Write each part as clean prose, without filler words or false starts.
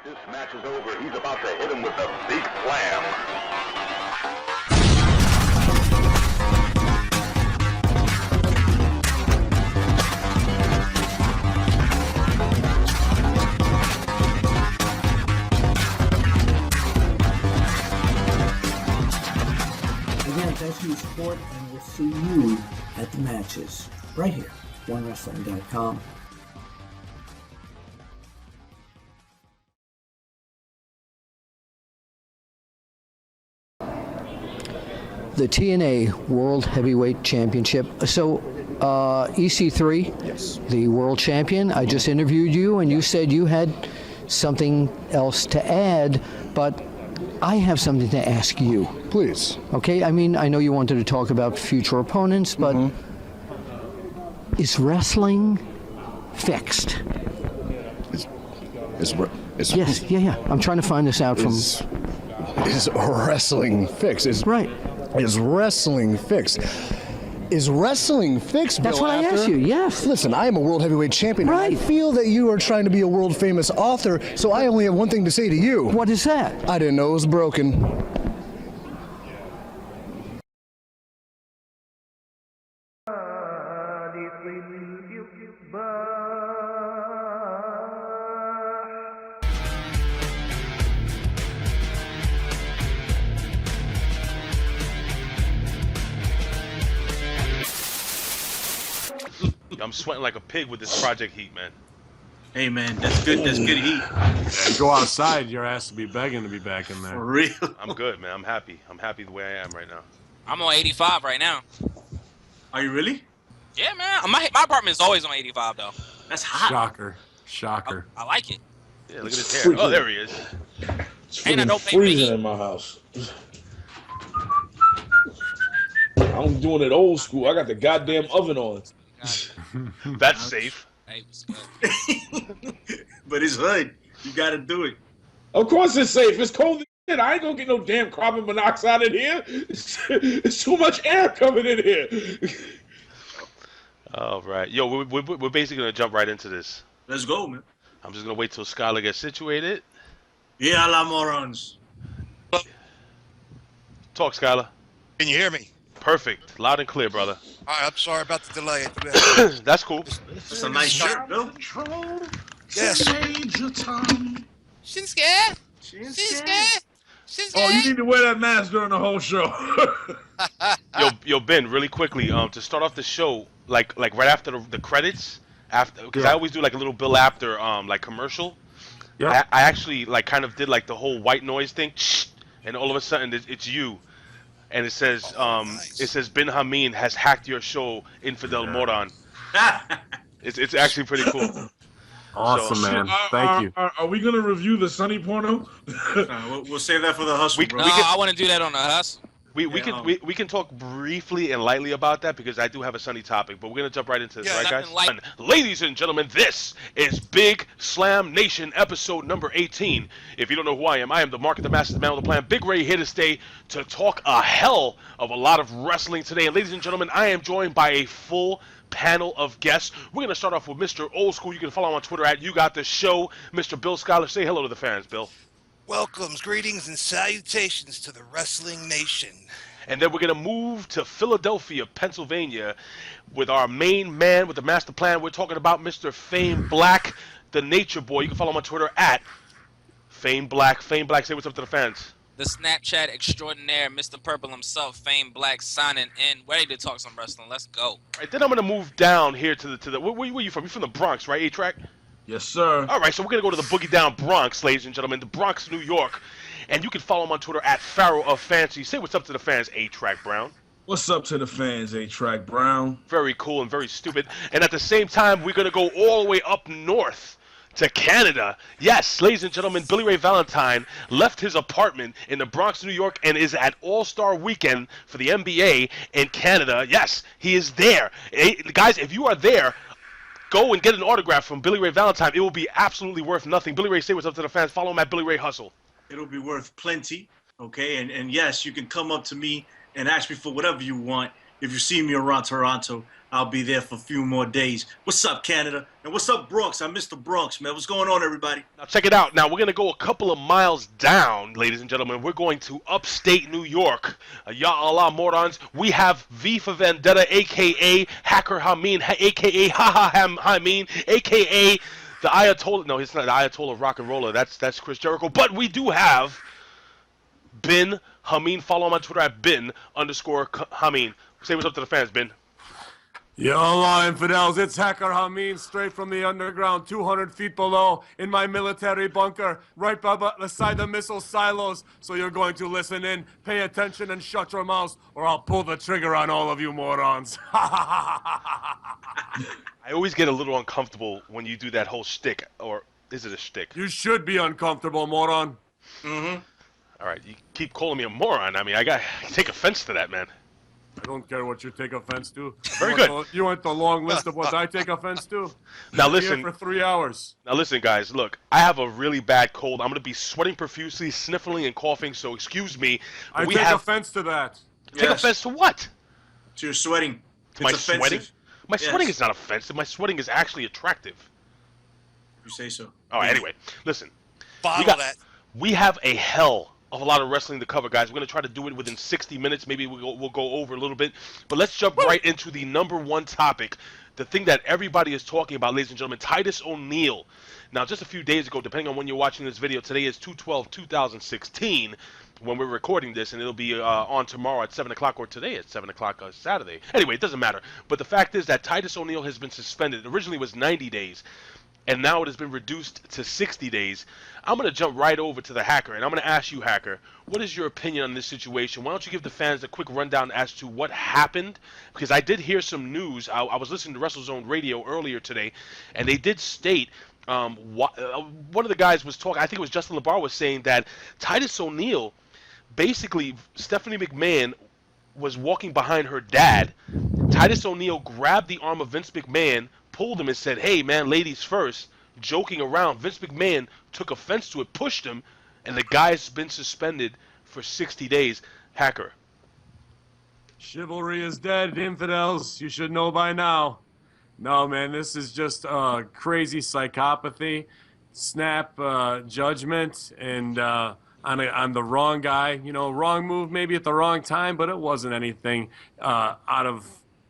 This match is over. He's about to hit him with the big slam. Again, thanks for your support, and we'll see you at the matches right here, OneWrestling.com. The TNA World Heavyweight Championship. So, EC3, yes, the world champion. I just interviewed you, and you said you had something else to add, but I have something to ask you. Please. Okay, I mean, I know you wanted to talk about future opponents, but is wrestling fixed? Yes, yeah. I'm trying to find this out Is wrestling fixed? Right. Is wrestling fixed? Is wrestling fixed, That's Bill what After? I asked you, yes. Listen, I am a world heavyweight champion. Right. I feel that you are trying to be a world famous author, so I only have one thing to say to you. What is that? I didn't know it was broken. I'm sweating like a pig with this project heat, man. Hey man, that's good. That's good heat. Yeah, you go outside, your ass will be begging to be back in there. For real. I'm good, man. I'm happy. I'm happy the way I am right now. I'm on 85 right now. Are you really? Yeah, man. My apartment is always on 85 though. That's hot. Shocker. I like it. Yeah, look at his hair. Oh, there he is. And I don't pay freezing for in my house. I'm doing it old school. I got the goddamn oven on. That's safe. Hey, what's good? But it's hood. You gotta do it. Of course it's safe. It's cold as shit. I ain't gonna get no damn carbon monoxide in here. It's too much air coming in here. All right. Yo, we're basically going to jump right into this. Let's go, man. I'm just going to wait till Skylar gets situated. Yeah, la morons. Talk, Skylar. Can you hear me? Perfect. Loud and clear, brother. All right, I'm sorry about the delay. That's cool. That's a nice shirt, Bill. Yes. Shinsuke? Oh, you need to wear that mask during the whole show. Yo, Ben, really quickly, to start off the show, like right after the credits, because I always do like a little Bill After like commercial. Yeah. I actually like kind of did like the whole white noise thing, and all of a sudden it's you, and it says it says Ben Hamin has hacked your show, Infidel Moron. It's actually pretty cool. Awesome, man. Thank you. Are we gonna review the Sunny porno? We'll save that for the hustle, bro. I want to do that on the hustle. We can talk briefly and lightly about that because I do have a sunny topic, but we're gonna jump right into this, right, guys? Ladies and gentlemen, this is Big Slam Nation episode number 18. If you don't know who I am the Market, the Master, the Man on the Plan, Big Ray, here to stay to talk a hell of a lot of wrestling today. And ladies and gentlemen, I am joined by a full panel of guests. We're gonna start off with Mr. Old School. You can follow him on Twitter at You Got The Show. Mr. Bill Scholar, say hello to the fans, Bill. Welcomes, greetings, and salutations to the Wrestling Nation. And then we're going to move to Philadelphia, Pennsylvania, with our main man with the master plan. We're talking about Mr. Fame Black, the Nature Boy. You can follow him on Twitter at Fame Black. Fame Black, say what's up to the fans. The Snapchat extraordinaire, Mr. Purple himself, Fame Black, signing in, ready to talk some wrestling. Let's go. All right, then I'm going to move down here to the where you from? You're from the Bronx, right, A-Track? Yes, sir. All right, so we're going to go to the Boogie Down Bronx, ladies and gentlemen, the Bronx, New York. And you can follow him on Twitter at Pharaoh of Fancy. Say what's up to the fans, A-Track Brown. What's up to the fans, A-Track Brown? Very cool and very stupid. And at the same time, we're going to go all the way up north to Canada. Yes, ladies and gentlemen, Billy Ray Valentine left his apartment in the Bronx, New York, and is at All-Star Weekend for the NBA in Canada. Yes, he is there. Guys, if you are there, go and get an autograph from Billy Ray Valentine. It will be absolutely worth nothing. Billy Ray, say what's up to the fans. Follow him at Billy Ray Hustle. It'll be worth plenty, okay? And yes, you can come up to me and ask me for whatever you want. If you see me around Toronto, I'll be there for a few more days. What's up, Canada? And what's up, Bronx? I missed the Bronx, man. What's going on, everybody? Now, check it out. Now, we're going to go a couple of miles down, ladies and gentlemen. We're going to upstate New York. Ya Allah, morons. We have V for Vendetta, a.k.a. Hacker Hamin, a.k.a. Hamin, a.k.a. the Ayatollah. No, it's not the Ayatollah of Rock and Roller. That's Chris Jericho. But we do have Bin Hamin. Follow him on Twitter at bin_Hamin. Say what's up to the fans, Bin. Yo, Allah, infidels, it's Hacker Hamin, straight from the underground, 200 feet below, in my military bunker, right beside the missile silos. So you're going to listen in, pay attention, and shut your mouths, or I'll pull the trigger on all of you morons. I always get a little uncomfortable when you do that whole shtick, or is it a shtick? You should be uncomfortable, moron. Mm-hmm. All right, you keep calling me a moron. I mean, I take offense to that, man. I don't care what you take offense to. Very good. You want the long list of what I take offense to? Now listen. Here for 3 hours. Now listen, guys. Look, I have a really bad cold. I'm gonna be sweating profusely, sniffling, and coughing. So excuse me. I take offense to that. Take offense to what? To your sweating. To my sweating? My sweating is not offensive. My sweating is actually attractive. You say so. All right. Anyway, listen. Bottle that. We have a hell of a lot of wrestling to cover, guys. We're going to try to do it within 60 minutes. Maybe we'll go over a little bit. But let's jump right into the number one topic, the thing that everybody is talking about, ladies and gentlemen, Titus O'Neal. Now, just a few days ago, depending on when you're watching this video, today is 2/12/2016 when we're recording this, and it'll be on tomorrow at 7 o'clock, or today at 7 o'clock Saturday. Anyway, it doesn't matter. But the fact is that Titus O'Neal has been suspended. It originally was 90 days. And now it has been reduced to 60 days. I'm going to jump right over to the Hacker, and I'm going to ask you, Hacker, what is your opinion on this situation? Why don't you give the fans a quick rundown as to what happened? Because I did hear some news. I was listening to WrestleZone Radio earlier today, and they did state one of the guys was talking, I think it was Justin LeBar, was saying that Titus O'Neal, basically, Stephanie McMahon was walking behind her dad. Titus O'Neal grabbed the arm of Vince McMahon, pulled him and said, "Hey, man, ladies first," joking around. Vince McMahon took offense to it, pushed him, and the guy's been suspended for 60 days. Hacker. Chivalry is dead, infidels. You should know by now. No, man, this is just crazy psychopathy, snap judgment, and on the wrong guy. You know, wrong move maybe at the wrong time, but it wasn't anything out of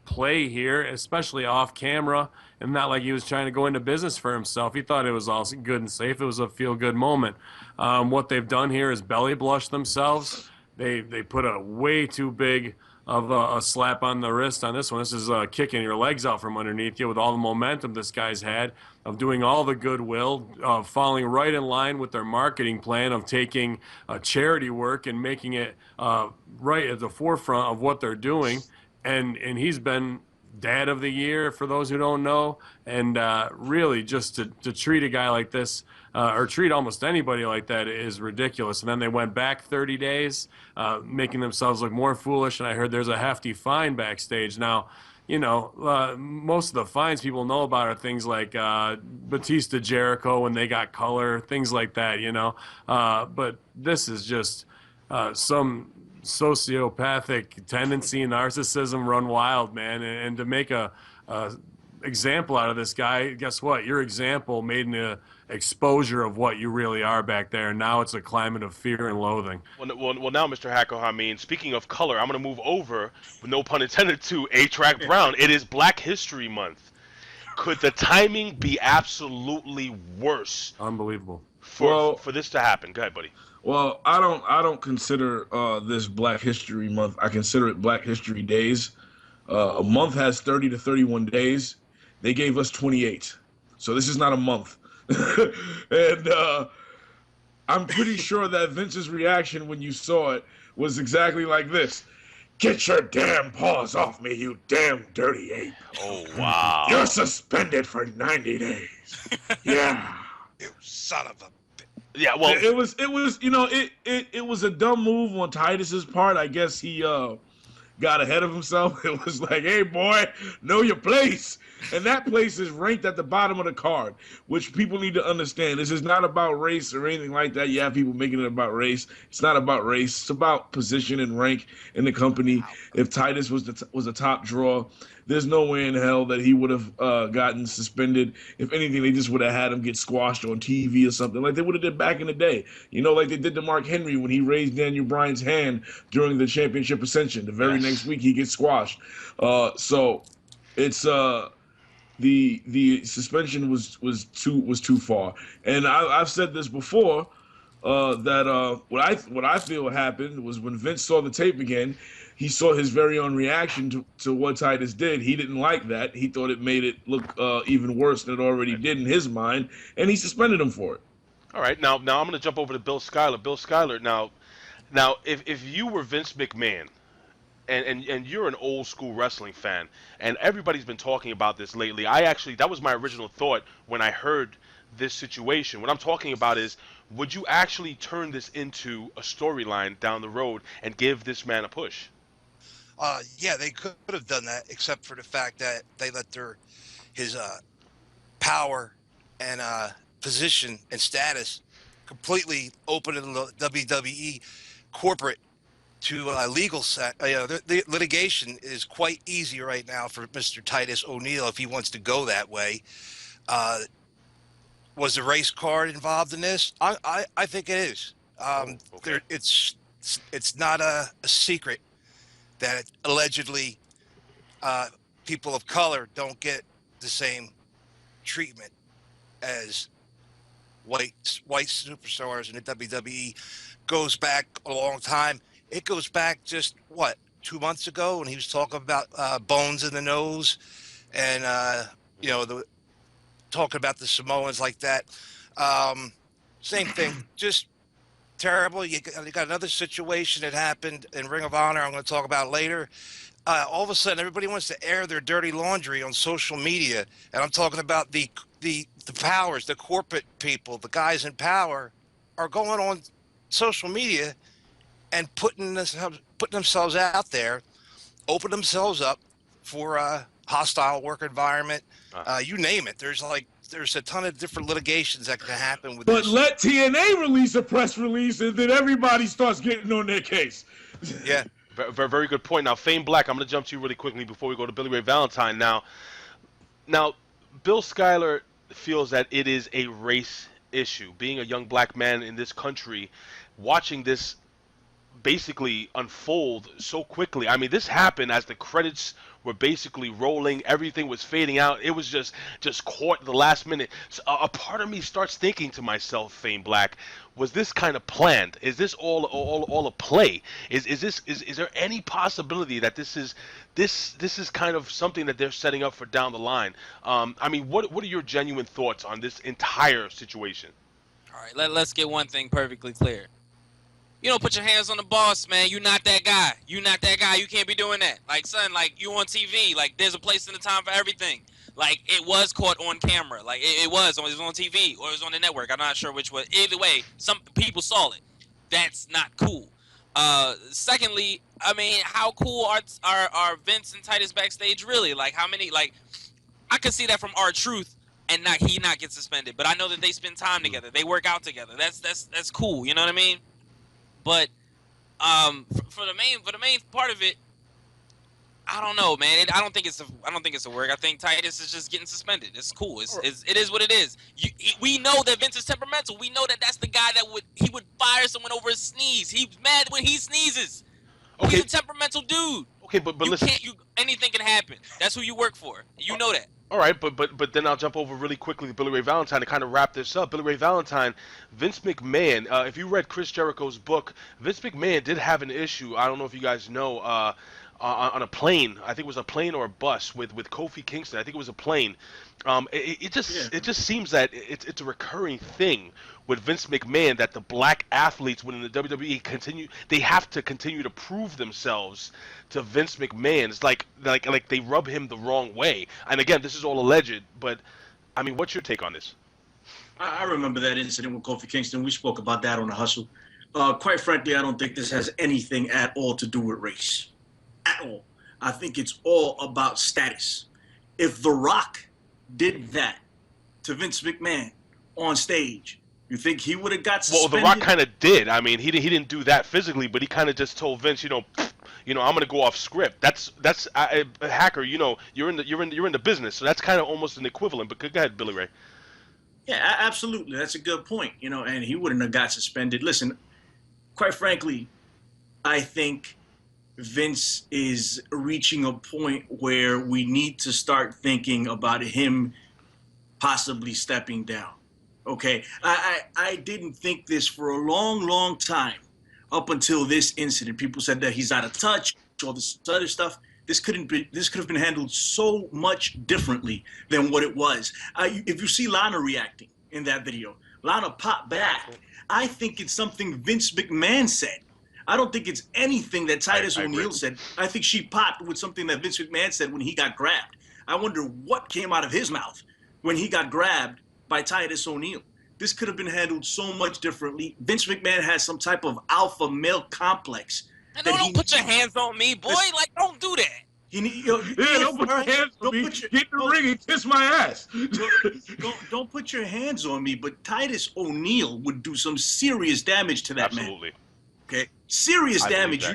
play here, especially off camera, and not like he was trying to go into business for himself. He thought it was all good and safe. It was a feel-good moment. What they've done here is belly blush themselves. They put a way too big of a slap on the wrist on this one. This is kicking your legs out from underneath you with all the momentum this guy's had of doing all the goodwill, falling right in line with their marketing plan of taking charity work and making it right at the forefront of what they're doing. And he's been Dad of the Year, for those who don't know. And really, just to treat a guy like this, or treat almost anybody like that, is ridiculous. And then they went back 30 days, making themselves look more foolish. And I heard there's a hefty fine backstage. Now, you know, most of the fines people know about are things like Batista Jericho when they got color, things like that, you know. But this is just some sociopathic tendency, narcissism run wild, man. And to make a example out of this guy, guess what? Your example made an exposure of what you really are back there, and now it's a climate of fear and loathing. Well, now, Mr. Hacker, I mean, speaking of color, I'm going to move over, with no pun intended, to A-Track Brown. It is Black History Month. Could the timing be absolutely worse? Unbelievable. For this to happen? Go ahead, buddy. Well, I don't consider this Black History Month. I consider it Black History Days. A month has 30 to 31 days. They gave us 28. So this is not a month. And I'm pretty sure that Vince's reaction when you saw it was exactly like this. "Get your damn paws off me, you damn dirty ape." Oh, wow. "You're suspended for 90 days. Yeah. You son of a... Yeah, well, it was you know, it was a dumb move on Titus's part. I guess he got ahead of himself. It was like, "Hey boy, know your place." And that place is ranked at the bottom of the card, which people need to understand. This is not about race or anything like that. You have people making it about race. It's not about race. It's about position and rank in the company. If Titus was a top draw, there's no way in hell that he would have gotten suspended. If anything, they just would have had him get squashed on TV or something like they would have did back in the day. You know, like they did to Mark Henry when he raised Daniel Bryan's hand during the championship ascension. The very next week, he gets squashed. So it's the suspension was too far. And I've said this before. That what I feel happened was when Vince saw the tape again, he saw his very own reaction to what Titus did. He didn't like that. He thought it made it look even worse than it already did in his mind, and he suspended him for it. All right, now I'm going to jump over to Bill Schuyler. Bill Schuyler, now if you were Vince McMahon, and you're an old school wrestling fan, and everybody's been talking about this lately. That was my original thought when I heard this situation. What I'm talking about is, would you actually turn this into a storyline down the road and give this man a push? Yeah, they could have done that, except for the fact that they let his power and position and status completely open in the WWE corporate to legal set. The litigation is quite easy right now for Mr. Titus O'Neal if he wants to go that way. Was the race card involved in this? I think it is. Okay. It's not a secret that allegedly people of color don't get the same treatment as white superstars in the WWE. Goes back a long time. It goes back just 2 months ago when he was talking about bones in the nose, and talking about the Samoans like that. Same thing, just terrible. You got another situation that happened in Ring of Honor I'm going to talk about later. All of a sudden, everybody wants to air their dirty laundry on social media, and I'm talking about the powers, the corporate people, the guys in power are going on social media and putting themselves out there, open themselves up for a hostile work environment. You name it. There's a ton of different litigations that can happen with this. But let TNA release a press release, and then everybody starts getting on their case. Yeah. Very, very good point. Now, Fame Black, I'm going to jump to you really quickly before we go to Billy Ray Valentine. Now, Bill Schuyler feels that it is a race issue. Being a young black man in this country, watching this basically unfold so quickly. I mean, this happened as the credits were basically rolling. Everything was fading out. It was just caught at the last minute. So a part of me starts thinking to myself, Fame Black, was this kind of planned? Is this all a play? Is there any possibility that this is kind of something that they're setting up for down the line? I mean, what are your genuine thoughts on this entire situation? All right, let's get one thing perfectly clear. You don't put your hands on the boss, man. You're not that guy. You're not that guy. You can't be doing that. Like, son, like, you on TV. Like, there's a place and a time for everything. Like, it was caught on camera. Like, it was on TV or it was on the network. I'm not sure which was. Either way, some people saw it. That's not cool. Secondly, I mean, how cool are Vince and Titus backstage really? Like, how many, like, I could see that from R-Truth and he not get suspended. But I know that they spend time together. They work out together. That's cool. You know what I mean? But for the main part of it, I don't know, man. I don't think it's a work. I think Titus is just getting suspended. It's cool. It is what it is. We know that Vince is temperamental. We know that that's the guy that would fire someone over a sneeze. He's mad when he sneezes. Okay. He's a temperamental dude. Okay, but listen. Anything can happen. That's who you work for. You know that. All right, but then I'll jump over really quickly to Billy Ray Valentine to kind of wrap this up. Billy Ray Valentine, Vince McMahon, if you read Chris Jericho's book, Vince McMahon did have an issue, I don't know if you guys know, on a plane. I think it was a plane or a bus with Kofi Kingston. I think it was a plane. It just seems that it's a recurring thing with Vince McMahon that the black athletes within the WWE they have to continue to prove themselves to Vince McMahon. It's like they rub him the wrong way. And again, this is all alleged, but I mean, what's your take on this? I remember that incident with Kofi Kingston. We spoke about that on The Hustle. Quite frankly, I don't think this has anything at all to do with race. At all. I think it's all about status. If The Rock did that to Vince McMahon on stage, you think he would have got suspended? Well, The Rock kind of did. I mean, he didn't do that physically, but he kind of just told Vince, you know, I'm gonna go off script. That's a hacker. You know, you're in the business, so that's kind of almost an equivalent. But go ahead, Billy Ray. Yeah, absolutely. That's a good point. You know, and he wouldn't have got suspended. Listen, quite frankly, I think Vince is reaching a point where we need to start thinking about him possibly stepping down. Okay, I didn't think this for a long time up until this incident. People said that he's out of touch, all this other stuff. This could have been handled so much differently than what it was. If you see Lana reacting in that video, Lana popped back. I think it's something Vince McMahon said. I don't think it's anything that Titus O'Neal said. I think she popped with something that Vince McMahon said when he got grabbed. I wonder what came out of his mouth when he got grabbed by Titus O'Neal. This could have been handled so much differently. Vince McMahon has some type of alpha male complex. And don't put your hands on me, boy. Like, don't do that. Don't put your hands on me. Get in the ring and kiss my ass. Don't put your hands on me, but Titus O'Neal would do some serious damage to that man. Absolutely. Okay? Serious damage. You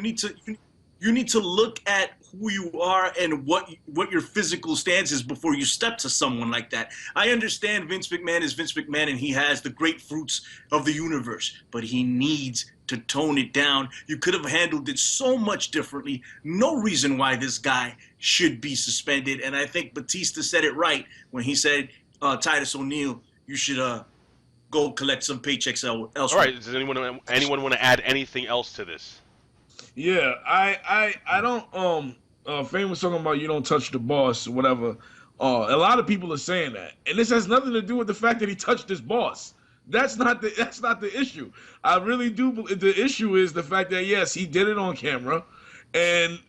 need to look at who you are and what your physical stance is before you step to someone like that. I understand Vince McMahon is Vince McMahon and he has the grapefruits of the universe, but he needs to tone it down. You could have handled it so much differently. No reason why this guy should be suspended. And I think Batista said it right when he said, Titus O'Neal, you should go collect some paychecks elsewhere. All right. Does anyone want to add anything else to this? Yeah, I don't. Fame was talking about you don't touch the boss or whatever. A lot of people are saying that, and this has nothing to do with the fact that he touched his boss. That's not the issue. I really do. The issue is the fact that yes, he did it on camera, and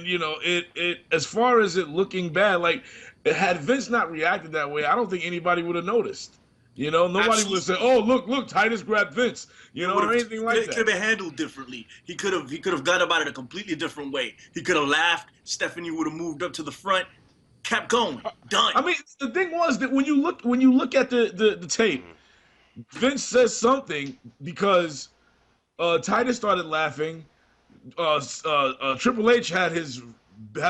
you know it as far as it looking bad, like had Vince not reacted that way, I don't think anybody would have noticed. You know, nobody would have said, "Oh, look, Titus grabbed Vince," you know, or anything like that. It could have been handled differently. He could have gone about it a completely different way. He could have laughed. Stephanie would have moved up to the front, kept going, done. I mean, the thing was that when you look at the tape, Vince says something because Titus started laughing. Triple H had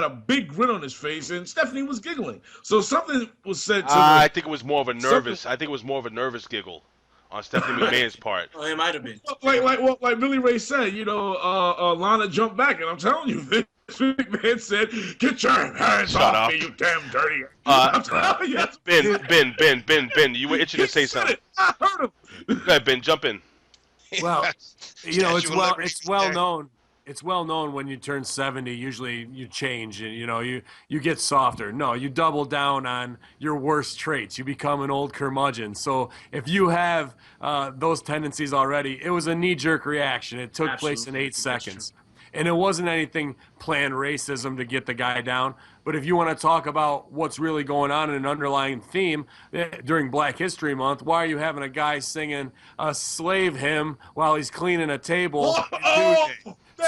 a big grin on his face, and Stephanie was giggling. So something was said to I think it was more of a nervous. I think it was more of a nervous giggle on Stephanie McMahon's part. Oh, it might have been. Like Billy Ray said, you know, Lana jumped back, and I'm telling you, Vince McMahon said, "Get your hands off me, you damn dirty." I'm telling you, Ben, you were itching to say something. I heard him. Go ahead, Ben, jump in. Well, you know, it's well known. It's well known when you turn 70, usually you change and, you know, you get softer. No, you double down on your worst traits. You become an old curmudgeon. So if you have those tendencies already, it was a knee-jerk reaction. It took place in 8 seconds. And it wasn't anything planned racism to get the guy down. But if you want to talk about what's really going on in an underlying theme during Black History Month, why are you having a guy singing a slave hymn while he's cleaning a table?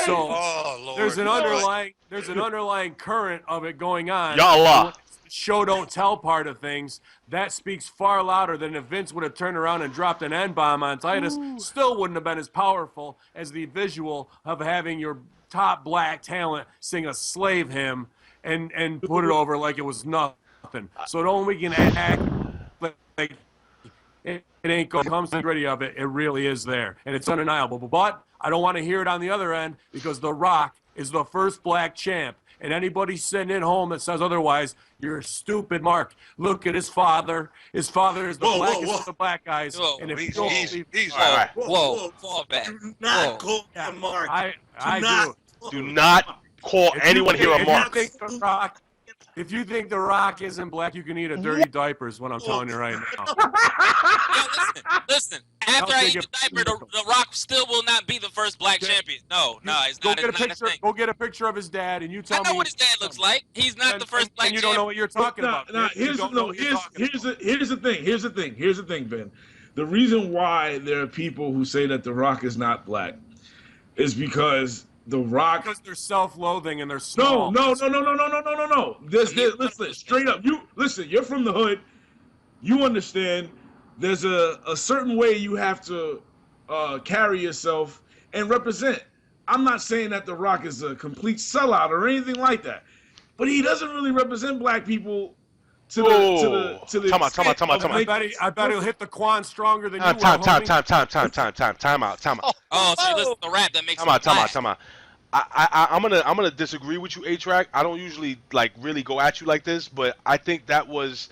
So there's an underlying current of it going on. Yallah. Show don't tell part of things that speaks far louder than if Vince would have turned around and dropped an N-bomb on Titus. Still wouldn't have been as powerful as the visual of having your top black talent sing a slave hymn and put it over like it was nothing. So don't we can act like it ain't going. Comes to the gritty of it, it really is there, and it's undeniable. But I don't want to hear it on the other end because The Rock is the first black champ. And anybody sitting at home that says otherwise, you're a stupid mark. Look at his father. His father is the blackest of the black guys. And if you don't believe, fall back. Do not call him Mark. Do not call anyone here a Mark. If you think The Rock isn't black, you can eat a dirty diaper is what I'm telling you right now. Listen. After I eat the diaper, the Rock still will not be the first black champion. No, it's not. Go get a picture of his dad, and you tell me. I know what his dad looks like. He's not the first black champion. And you don't know what you're talking about. Here's the thing, Ben. The reason why there are people who say that The Rock is not black is because The Rock. Because they're self-loathing and they're small. No. Listen, straight up. You're from the hood. You understand. There's a certain way you have to carry yourself and represent. I'm not saying that The Rock is a complete sellout or anything like that, but he doesn't really represent black people to the Time out. I bet he'll hit the Quan stronger than you will. Time out. Oh, so you listen to rap that makes Time out. I'm gonna disagree with you, A-Track. I don't usually like really go at you like this, but I think that was,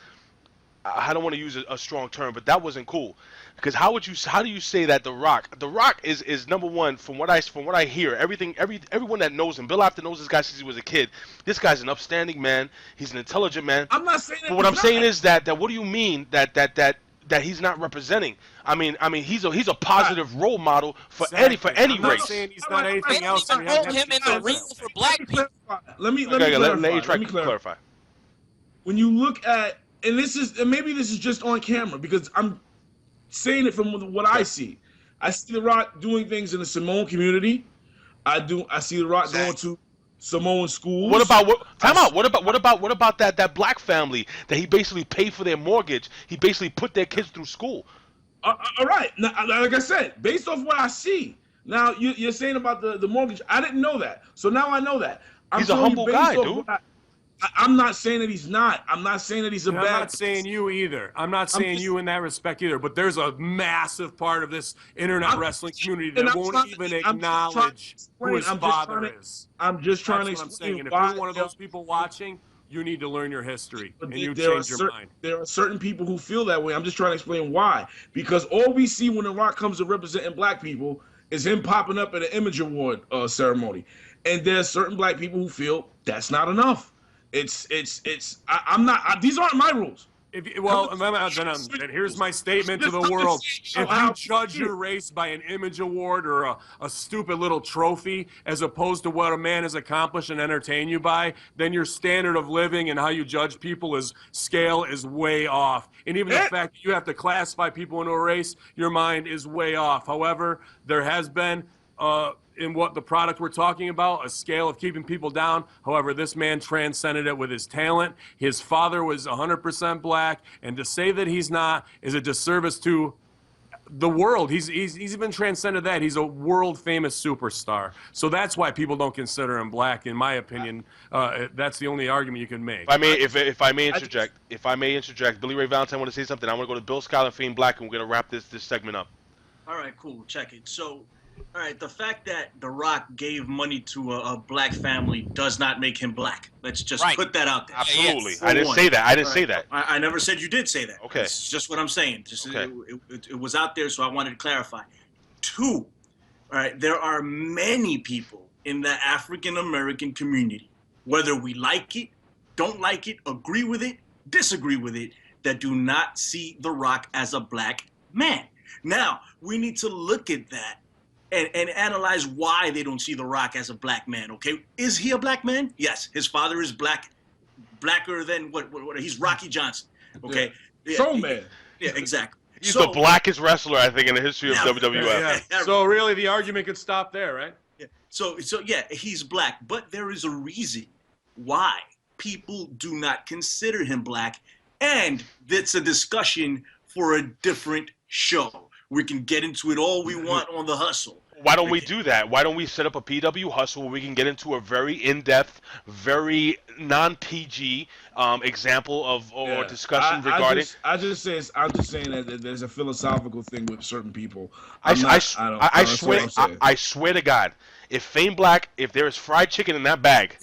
I don't want to use a strong term, but that wasn't cool. Because how do you say that The Rock is number one from what I hear, everyone that knows him, Bill Afton knows this guy since he was a kid. This guy's an upstanding man. He's an intelligent man. I'm not saying that. But what I'm saying is that what do you mean that he's not representing? I mean he's a positive role model for any race. I'm not saying he's not anything else. Him in the ring for black people. Let me clarify. When you look at, and maybe this is just on camera because I'm saying it from what I see. I see The Rock doing things in the Samoan community. I see The Rock going to Samoan schools. What about that black family that he basically paid for their mortgage? He basically put their kids through school. All right. Now, like I said, based off what I see. Now you're saying about the mortgage. I didn't know that. So now I know that. He's a humble guy, dude. I'm not saying that he's not. I'm not saying that he's a bad. I'm not saying you either. I'm not saying you in that respect either. But there's a massive part of this internet wrestling community that won't even acknowledge who his father is. I'm just trying to explain. And if you're one of those people watching, you need to learn your history and you change your mind. There are certain people who feel that way. I'm just trying to explain why. Because all we see when The Rock comes to representing black people is him popping up at an Image Award ceremony, and there's certain black people who feel that's not enough. I'm not. These aren't my rules. Then here's my statement to the world. If you judge your race by an Image Award or a stupid little trophy as opposed to what a man has accomplished and entertained you by, then your standard of living and how you judge people scale is way off. And even the fact that you have to classify people into a race, your mind is way off. However, there has been in what the product we're talking about, a scale of keeping people down. However, this man transcended it with his talent. His father was 100% black, and to say that he's not is a disservice to the world. He's even transcended that. He's a world-famous superstar. So that's why people don't consider him black, in my opinion. That's the only argument you can make. If I may interject, Billy Ray Valentine want to say something. I want to go to Bill Scott and Fiend Black, and we're going to wrap this segment up. All right, cool. Check it. So, all right, the fact that The Rock gave money to a black family does not make him black. Let's just put that out there. Absolutely. Yes. I didn't say that. I never said you did say that. Okay. It's just what I'm saying. It was out there, so I wanted to clarify. 2, all right, there are many people in the African-American community, whether we like it, don't like it, agree with it, disagree with it, that do not see The Rock as a black man. Now, we need to look at that and analyze why they don't see The Rock as a black man, okay? Is he a black man? Yes. His father is blacker than what he's Rocky Johnson, okay? Soul Man. Yeah, exactly. He's the blackest wrestler, I think, in the history of WWF. Yeah. So really, the argument could stop there, right? Yeah. So yeah, he's black, but there is a reason why people do not consider him black, and that's a discussion for a different show. We can get into it all we want on The Hustle. Why don't we do that? Why don't we set up a PW Hustle where we can get into a very in-depth, very non-PG example of or discussion regarding? I'm just saying that there's a philosophical thing with certain people. I swear to God, if Fame Black, if there is fried chicken in that bag,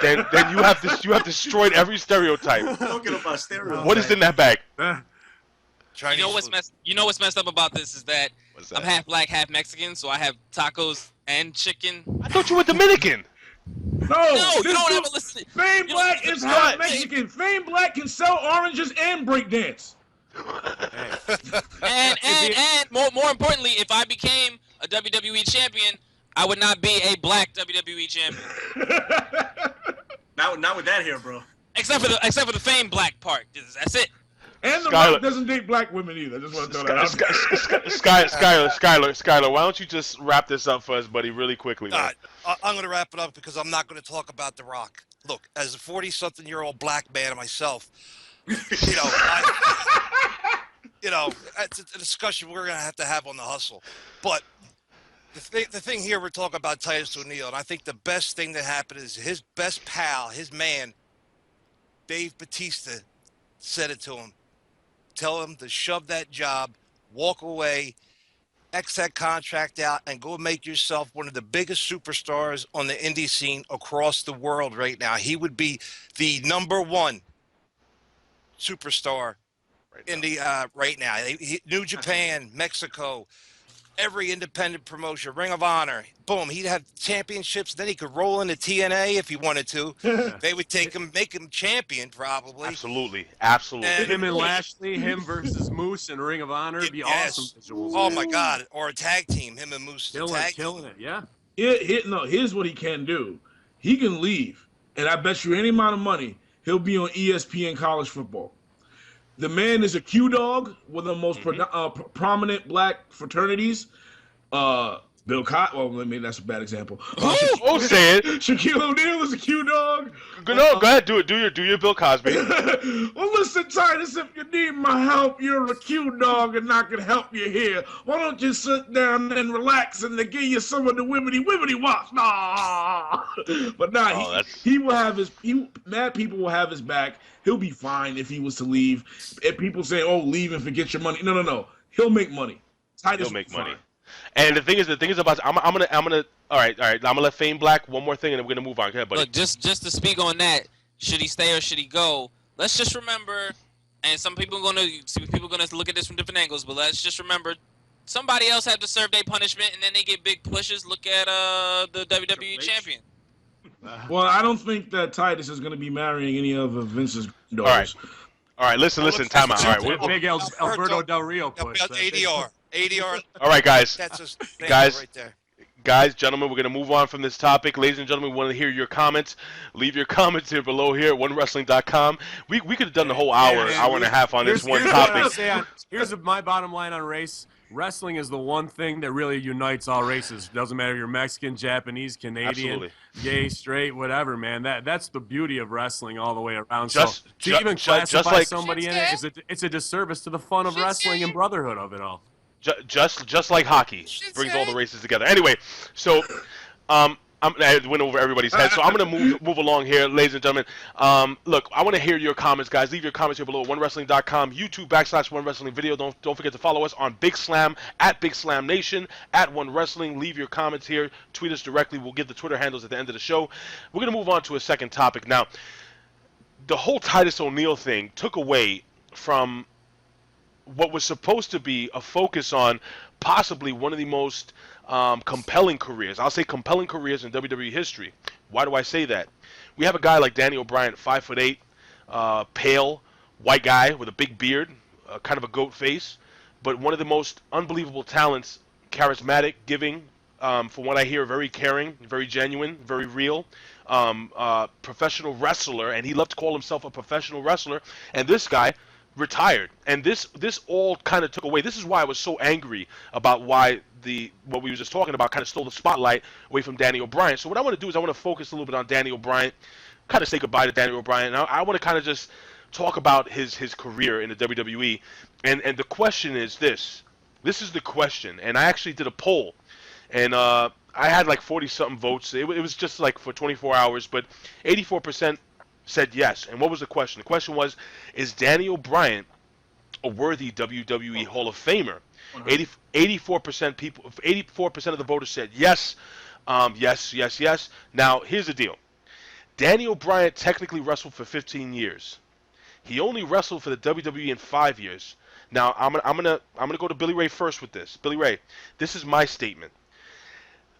then you have destroyed every stereotype. Talking about stereotypes. What is in that bag? You know what's messed up about this is that I'm half black, half Mexican, so I have tacos and chicken. I thought you were Dominican. No, you don't ever listen. Fame Black is half Mexican. Fame Black can sell oranges and break dance. and more importantly, if I became a WWE champion, I would not be a black WWE champion. Not with that hair, bro. Except for the Fame Black part. That's it. And The Rock doesn't date black women either. I just want to throw that out. Skyler, why don't you just wrap this up for us, buddy, really quickly? I'm going to wrap it up because I'm not going to talk about The Rock. Look, as a 40-something-year-old black man myself, it's a discussion we're going to have on The Hustle. But The thing here, we're talking about Titus O'Neal, and I think the best thing that happened is his best pal, his man, Dave Batista, said it to him. Tell him to shove that job, walk away, X that contract out, and go make yourself one of the biggest superstars on the indie scene across the world right now. He would be the #1 superstar in the right now. New Japan, Mexico, every independent promotion, Ring of Honor, boom, he'd have championships. Then he could roll into TNA if he wanted to. They would take him, make him champion probably. Absolutely. Him and Lashley, him versus Moose and Ring of Honor, it'd be awesome visuals. Oh my God, or a tag team, him and Moose. Killing it, yeah. Here's what he can do. He can leave, and I bet you any amount of money he'll be on ESPN college football. The man is a Q-dog, one of the most prominent black fraternities. Bill Cosby, well, I mean, that's a bad example. Say it. Shaquille O'Neal is a Q-dog. No, go ahead, do it. Do your Bill Cosby. Well, listen, Titus, if you need my help, you're a Q-dog and I can help you here. Why don't you sit down and relax and they give you some of the wibbity wops? Nah. But nah, he will have mad people will have his back. He'll be fine if he was to leave. If people say, oh, leave and forget your money. No. He'll make money. Titus will make money. And the thing is about I'm gonna all right. I'm gonna let Fame Black one more thing and then we're gonna move on. Go ahead, buddy. Look, just to speak on that, should he stay or should he go? Let's just remember, and some people are gonna look at this from different angles, but let's just remember, somebody else had to serve their punishment and then they get big pushes. Look at the WWE champion. Well, I don't think that Titus is gonna be marrying any of Vince's daughters. All right. Listen. Time out. All right. Big Alberto Del Rio push. ADR. All right, guys. That's guys, right there. Guys, gentlemen, we're going to move on from this topic. Ladies and gentlemen, we want to hear your comments. Leave your comments here below here at OneWrestling.com. We could have done the whole hour and a half on this one topic. Here's my bottom line on race. Wrestling is the one thing that really unites all races. Doesn't matter if you're Mexican, Japanese, Canadian, gay, straight, whatever, man. That's the beauty of wrestling all the way around. To even classify somebody in it, it's a disservice to the fun of wrestling and brotherhood of it all. Just like hockey brings all the races together. Anyway, so I went over everybody's head, so I'm going to move along here, ladies and gentlemen. Look, I want to hear your comments, guys. Leave your comments here below at OneWrestling.com, YouTube /OneWrestlingVideo. Don't forget to follow us on Big Slam, at Big Slam Nation, at One Wrestling. Leave your comments here. Tweet us directly. We'll give the Twitter handles at the end of the show. We're going to move on to a second topic. Now, the whole Titus O'Neal thing took away from what was supposed to be a focus on possibly one of the most compelling careers. I'll say compelling careers in WWE history. Why do I say that? We have a guy like Daniel Bryan, 5'8", pale, white guy with a big beard, kind of a goat face, but one of the most unbelievable talents, charismatic, giving, from what I hear, very caring, very genuine, very real, professional wrestler, and he loved to call himself a professional wrestler, and this guy retired, and this all kind of took away. This is why I was so angry about why what we were just talking about kind of stole the spotlight away from Daniel Bryan. So what I want to do is I want to focus a little bit on Daniel Bryan, kind of say goodbye to Daniel Bryan. I want to kind of just talk about his career in the WWE, and the question is this. This is the question, and I actually did a poll, and I had like 40-something votes. It was just like for 24 hours, but 84% said yes. And what was the question? The question was, is Daniel Bryan a worthy WWE Hall of Famer? 84% of the voters said yes. Yes. Now, here's the deal. Daniel Bryan technically wrestled for 15 years. He only wrestled for the WWE in 5 years. Now, I'm gonna go to Billy Ray first with this. Billy Ray, this is my statement.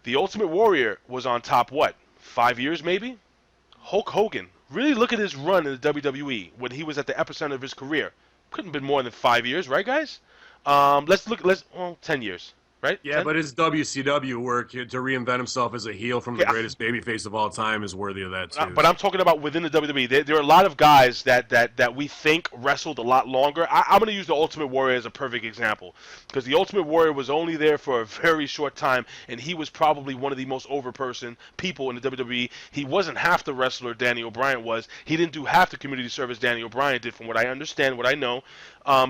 The Ultimate Warrior was on top, what, 5 years maybe? Hulk Hogan. Really look at his run in the WWE when he was at the epicenter of his career. Couldn't have been more than 5 years, right, guys? 10 years, right? Yeah, 10? But his WCW work to reinvent himself as a heel from the greatest babyface of all time is worthy of that too. But I'm talking about within the WWE. There are a lot of guys that we think wrestled a lot longer. I'm going to use the Ultimate Warrior as a perfect example because the Ultimate Warrior was only there for a very short time, and he was probably one of the most over people in the WWE. He wasn't half the wrestler Daniel Bryan was. He didn't do half the community service Daniel Bryan did, from what I understand, what I know.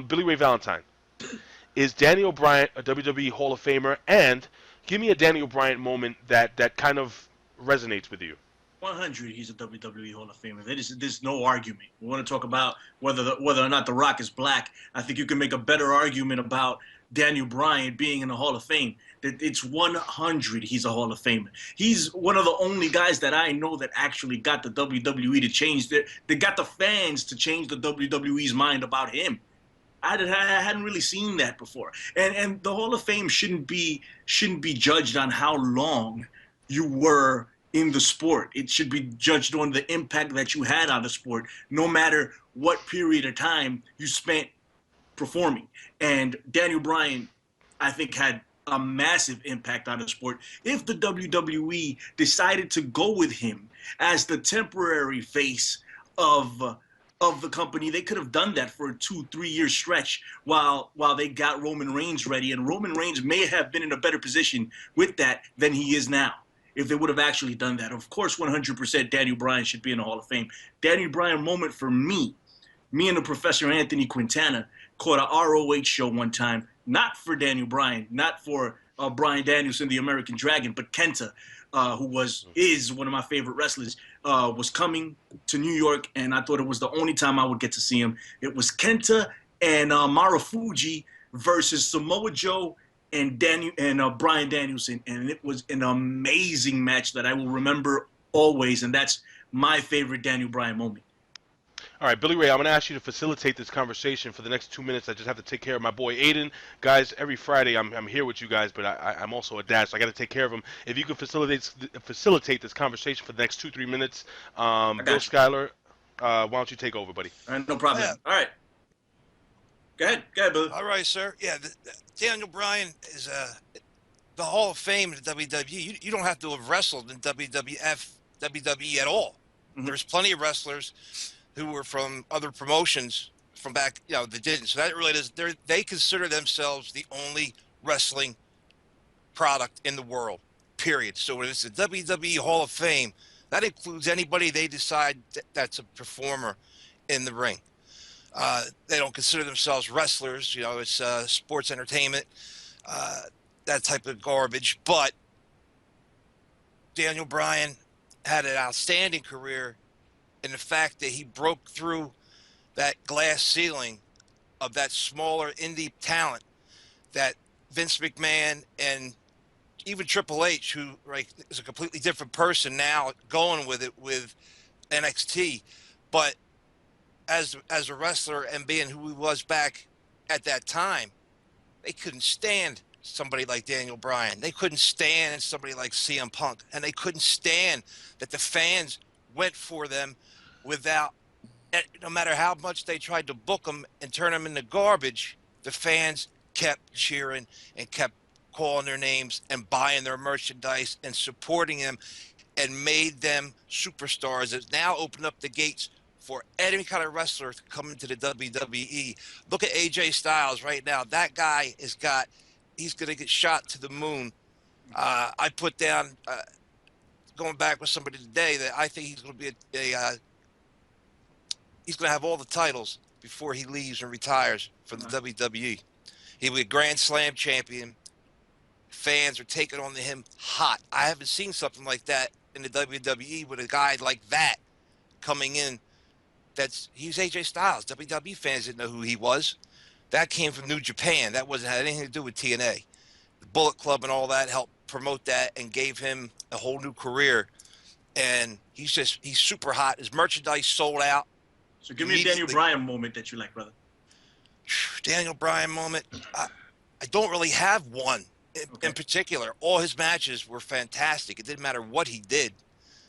Billy Ray Valentine. Is Daniel Bryan a WWE Hall of Famer? And give me a Daniel Bryan moment that kind of resonates with you. 100, he's a WWE Hall of Famer. There's no argument. We want to talk about whether or not The Rock is black. I think you can make a better argument about Daniel Bryan being in the Hall of Fame. That it's 100, he's a Hall of Famer. He's one of the only guys that I know that actually got the WWE to change they got the fans to change the WWE's mind about him. I hadn't really seen that before. And the Hall of Fame shouldn't be judged on how long you were in the sport. It should be judged on the impact that you had on the sport, no matter what period of time you spent performing. And Daniel Bryan, I think, had a massive impact on the sport. If the WWE decided to go with him as the temporary face of the company, they could have done that for a 2-3 year stretch while they got Roman Reigns ready. And Roman Reigns may have been in a better position with that than he is now, if they would have actually done that. Of course, 100% Daniel Bryan should be in the Hall of Fame. Daniel Bryan moment for me and the Professor Anthony Quintana caught a ROH show one time, not for Daniel Bryan, not for Bryan Danielson, the American Dragon, but Kenta, who is one of my favorite wrestlers, was coming to New York, and I thought it was the only time I would get to see him. It was Kenta and Marufuji versus Samoa Joe and Bryan Danielson, and it was an amazing match that I will remember always, and that's my favorite Daniel Bryan moment. All right, Billy Ray, I'm going to ask you to facilitate this conversation for the next 2 minutes. I just have to take care of my boy Aiden. Guys, every Friday I'm here with you guys, but I'm also a dad, so I got to take care of him. If you could facilitate this conversation for the next 2-3 minutes, Bill Schuyler, why don't you take over, buddy? All right, no problem. Yeah. All right. Go ahead, Billy. All right, sir. Yeah, Daniel Bryan is the Hall of Fame in the WWE. You don't have to have wrestled in WWE at all. Mm-hmm. There's plenty of wrestlers who were from other promotions from back, that didn't. So that really is, they consider themselves the only wrestling product in the world, period. So when it's the WWE Hall of Fame, that includes anybody they decide that's a performer in the ring. They don't consider themselves wrestlers, it's sports entertainment, that type of garbage. But Daniel Bryan had an outstanding career in the fact that he broke through that glass ceiling of that smaller indie talent that Vince McMahon and even Triple H, who is a completely different person now, going with it with NXT. But as a wrestler and being who he was back at that time, they couldn't stand somebody like Daniel Bryan. They couldn't stand somebody like CM Punk. And they couldn't stand that the fans went for them without, no matter how much they tried to book them and turn them into garbage, the fans kept cheering and kept calling their names and buying their merchandise and supporting them, and made them superstars. It's now opened up the gates for any kind of wrestler to come into the WWE. Look at AJ Styles right now. That guy he's going to get shot to the moon. I put down, going back with somebody today, that I think he's going to be he's going to have all the titles before he leaves and retires from the WWE. He'll be a Grand Slam champion. Fans are taking on to him hot. I haven't seen something like that in the WWE with a guy like that coming in. He's AJ Styles. WWE fans didn't know who he was. That came from New Japan. That had anything to do with TNA. The Bullet Club and all that helped promote that and gave him a whole new career. And he's super hot. His merchandise sold out. So give me a Daniel Bryan moment that you like, brother. Daniel Bryan moment. I don't really have one in particular. All his matches were fantastic. It didn't matter what he did.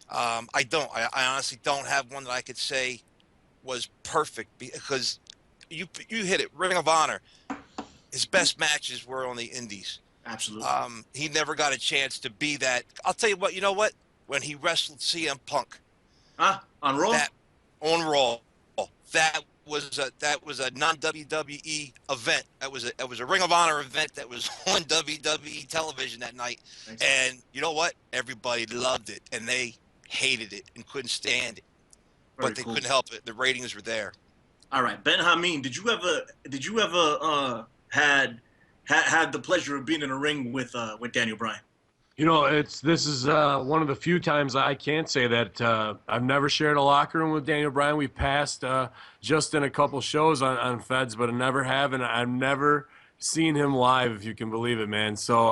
I honestly don't have one that I could say was perfect, because you hit it. Ring of Honor, his best matches were on the indies. Absolutely. He never got a chance to be that. I'll tell you what. You know what? When he wrestled CM Punk, on Raw, on Raw, that was a non-WWE event. That was a Ring of Honor event that was on WWE television that night. Thanks. And you know what? Everybody loved it, and they hated it and couldn't stand it. But they couldn't help it. The ratings were there. All right, Ben Hamin, did you ever had had the pleasure of being in a ring with Daniel Bryan? You know, this is one of the few times I can say that I've never shared a locker room with Daniel Bryan. We passed just in a couple shows on Feds, but I never have, and I've never seen him live, if you can believe it, man. So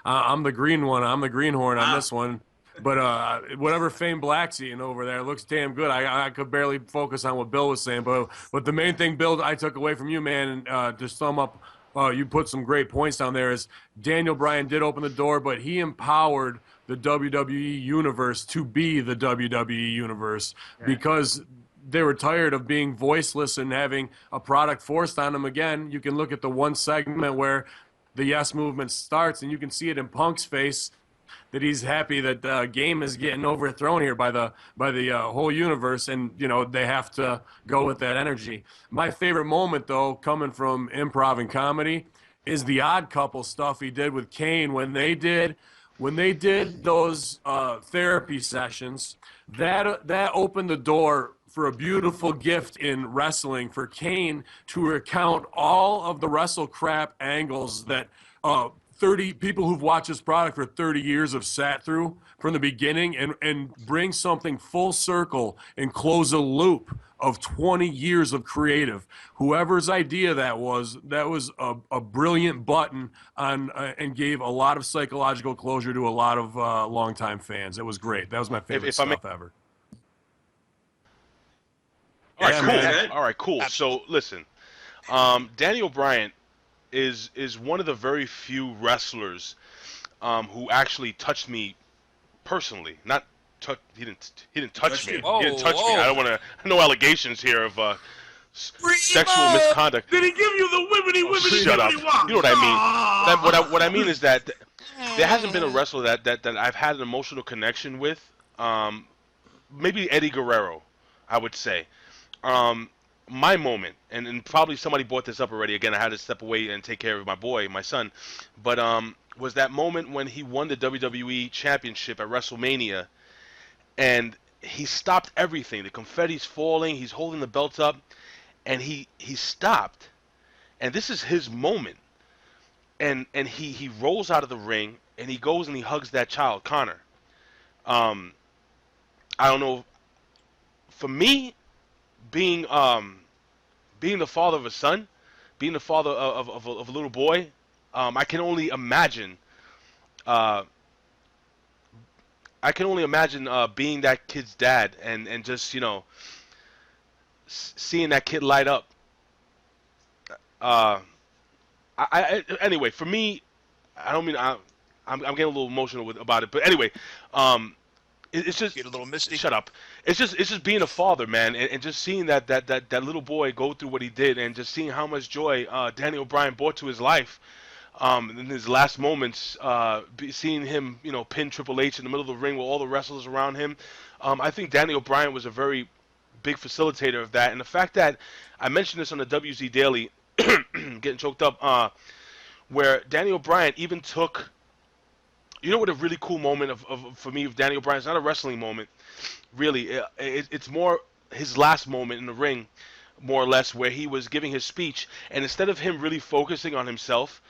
I'm the green one. I'm the greenhorn on this one. But whatever Fame Black's eating over there looks damn good. I could barely focus on what Bill was saying. But the main thing, Bill, I took away from you, man, to sum up, you put some great points down there, is Daniel Bryan did open the door, but he empowered the WWE Universe to be the WWE Universe because they were tired of being voiceless and having a product forced on them again. You can look at the one segment where the Yes Movement starts, and you can see it in Punk's face that he's happy that the game is getting overthrown here by the whole universe, and you know they have to go with that energy. My favorite moment, though, coming from improv and comedy, is the Odd Couple stuff he did with Kane when they did those therapy sessions. That opened the door for a beautiful gift in wrestling for Kane to recount all of the wrestle crap angles that 30 people who've watched this product for 30 years have sat through from the beginning and bring something full circle and close a loop of 20 years of creative. Whoever's idea that was a brilliant button on and gave a lot of psychological closure to a lot of longtime fans. It was great. That was my favorite stuff ever. All right, cool. All right, cool. So listen, Daniel Bryan is one of the very few wrestlers who actually touched me personally. Not he didn't touch me. Whoa, he didn't touch me. whoa. I don't want to. No allegations here of sexual misconduct. Did he give you the wibbity Shut up. You know what I mean? What I mean is that there hasn't been a wrestler that I've had an emotional connection with. Maybe Eddie Guerrero, I would say. My moment, and probably somebody brought this up already. Again, I had to step away and take care of my son. But was that moment when he won the WWE Championship at WrestleMania, and he stopped everything. The confetti's falling. He's holding the belt up, and he stopped. And this is his moment. And he rolls out of the ring, and he goes and he hugs that child, Connor. I don't know. For me, being the father of a son, being the father of a little boy, I can only imagine. Being that kid's dad and just seeing that kid light up. Anyway, for me, I don't mean I'm getting a little emotional about it, but anyway, it's just get a little misty. Shut up. It's just being a father, man, and just seeing that little boy go through what he did, and just seeing how much joy Daniel Bryan brought to his life. In his last moments, seeing him, pin Triple H in the middle of the ring with all the wrestlers around him. I think Daniel Bryan was a very big facilitator of that, and the fact that I mentioned this on the WZ Daily, getting choked up, where Daniel Bryan even took. You know what a really cool moment for me of Daniel Bryan? It's not a wrestling moment, really. It's more his last moment in the ring, more or less, where he was giving his speech, and instead of him really focusing on himself,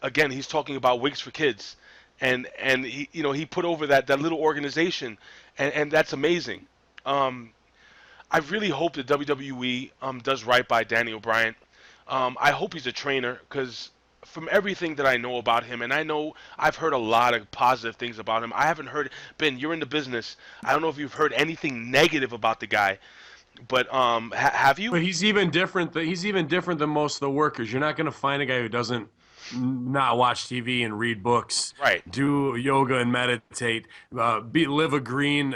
again, he's talking about Wigs for Kids, and he put over that little organization, and that's amazing. I really hope that WWE does right by Daniel Bryan. I hope he's a trainer, because from everything that I know about him, and I know I've heard a lot of positive things about him. I haven't heard, Ben, you're in the business. I don't know if you've heard anything negative about the guy, but have you? But he's even different. He's even different than most of the workers. You're not going to find a guy who doesn't not watch TV and read books, right? Do yoga and meditate, live a green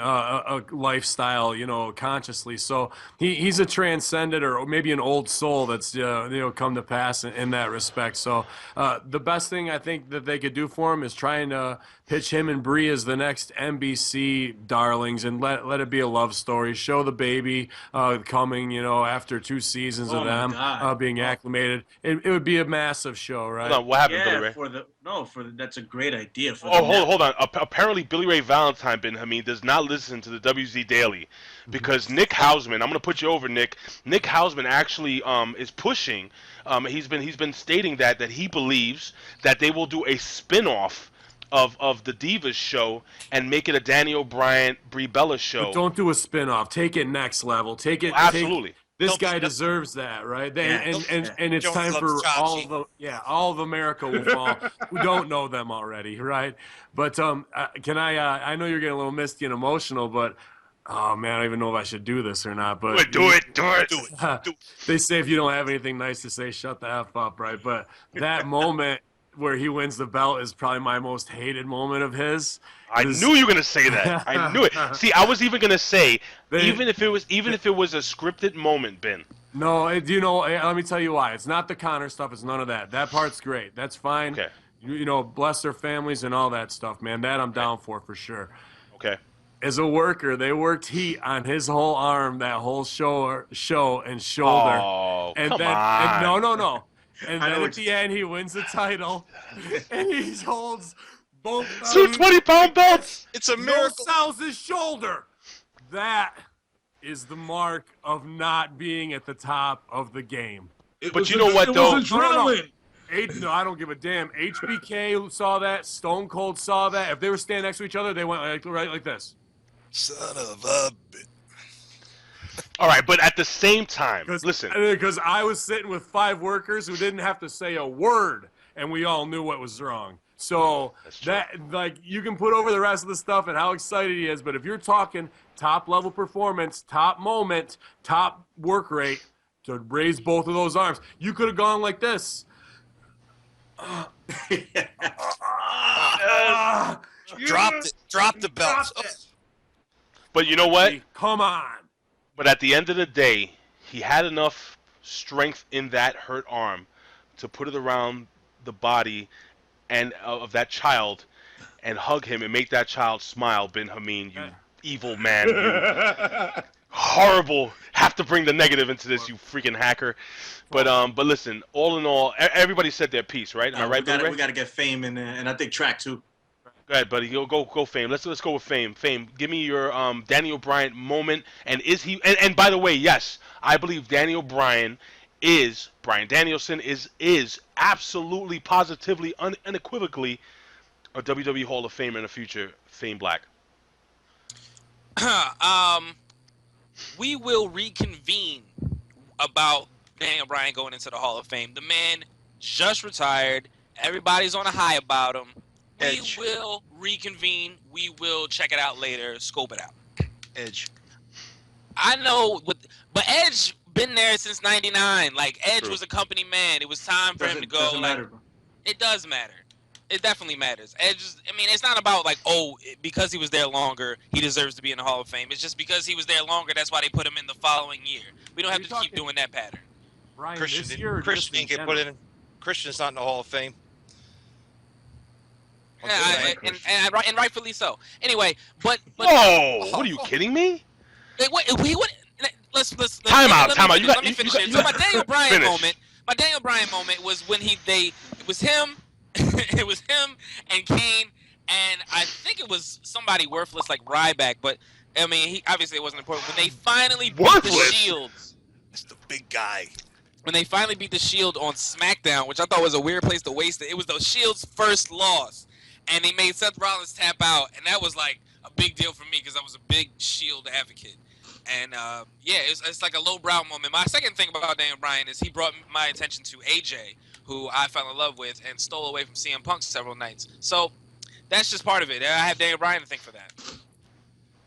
lifestyle, consciously. So he's a transcendent, or maybe an old soul that's come to pass in that respect. So the best thing I think that they could do for him is trying to pitch him and Brie as the next NBC darlings, and let it be a love story. Show the baby coming, after 2 seasons of them being acclimated. It would be a massive show, right? What happened, Yeah, Billy Ray? that's a great idea. Hold on. Apparently, Billy Ray Valentine, Ben Hamin, does not listen to the WZ Daily because Nick Hausman. I'm gonna put you over, Nick. Nick Hausman actually is pushing. He's been stating that he believes that they will do a spin-off of the Divas show and make it a Daniel Bryan Brie Bella show. But don't do a spin-off. Take it next level. Take it. Absolutely. This guy deserves that, right? And it's time for all of America will fall who don't know them already, right? But can I know you're getting a little misty and emotional, but oh man, I don't even know if I should do this or not. But do it. They say if you don't have anything nice to say, shut the F up, right? But that moment where he wins the belt is probably my most hated moment of his. I knew you were gonna say that. I knew it. See, I was even gonna say, even if it was a scripted moment, Ben. No, let me tell you why. It's not the Connor stuff. It's none of that. That part's great. That's fine. Okay. Bless their families and all that stuff, man. That I'm down for sure. Okay. As a worker, they worked heat on his whole arm, that whole show and shoulder. Oh, and come then, on. No. And then at the end, he wins the title, and he holds both 220-pound belts. It's a miracle. Sells his shoulder. That is the mark of not being at the top of the game. But you know what, though? No, I don't give a damn. HBK saw that. Stone Cold saw that. If they were standing next to each other, they went right like this. Son of a bitch. All right, but at the same time, listen. Because I was sitting with 5 workers who didn't have to say a word, and we all knew what was wrong. So you can put over the rest of the stuff and how excited he is, but if you're talking top level performance, top moment, top work rate to raise both of those arms, you could have gone like this. Drop the belts. But you know what? Come on. But at the end of the day, he had enough strength in that hurt arm to put it around the body and of that child and hug him and make that child smile. Ben Hamin, you evil man, you horrible. Have to bring the negative into this, you freaking hacker. But listen, all in all, everybody said their piece, right? Am I right? We got to get Fame in there, and I think Track too. Go ahead, buddy. Go, Fame. Let's go with Fame. Fame, give me your Daniel Bryan moment. And is he? And by the way, yes, I believe Daniel Bryan is Bryan Danielson is absolutely, positively, unequivocally a WWE Hall of Famer in the future. Fame Black. We will reconvene about Daniel Bryan going into the Hall of Fame. The man just retired. Everybody's on a high about him. We will reconvene. We will check it out later. Scope it out. Edge. I know, but Edge been there since '99. Like Edge was a company man. It was time for him to go. Doesn't matter, bro. It does matter. It definitely matters. Edge is, I mean, it's not about like, because he was there longer, he deserves to be in the Hall of Fame. It's just because he was there longer, that's why they put him in the following year. We don't have to keep doing that pattern. Brian, Christian didn't get put in. Christian's not in the Hall of Fame. Yeah, and rightfully so. Anyway, but whoa! What are you kidding me? Let's time out. Let me finish it. So my Daniel Bryan moment. My Daniel Bryan moment was when it was him and Kane, and I think it was somebody worthless like Ryback, but I mean, obviously it wasn't important. When they finally beat the Shield, it's the big guy. When they finally beat the Shield on SmackDown, which I thought was a weird place to waste it. It was the Shield's first loss, and they made Seth Rollins tap out, and that was like a big deal for me because I was a big Shield advocate. And it's like a lowbrow moment. My second thing about Daniel Bryan is he brought my attention to AJ, who I fell in love with and stole away from CM Punk several nights. So that's just part of it. I have Daniel Bryan to thank for that.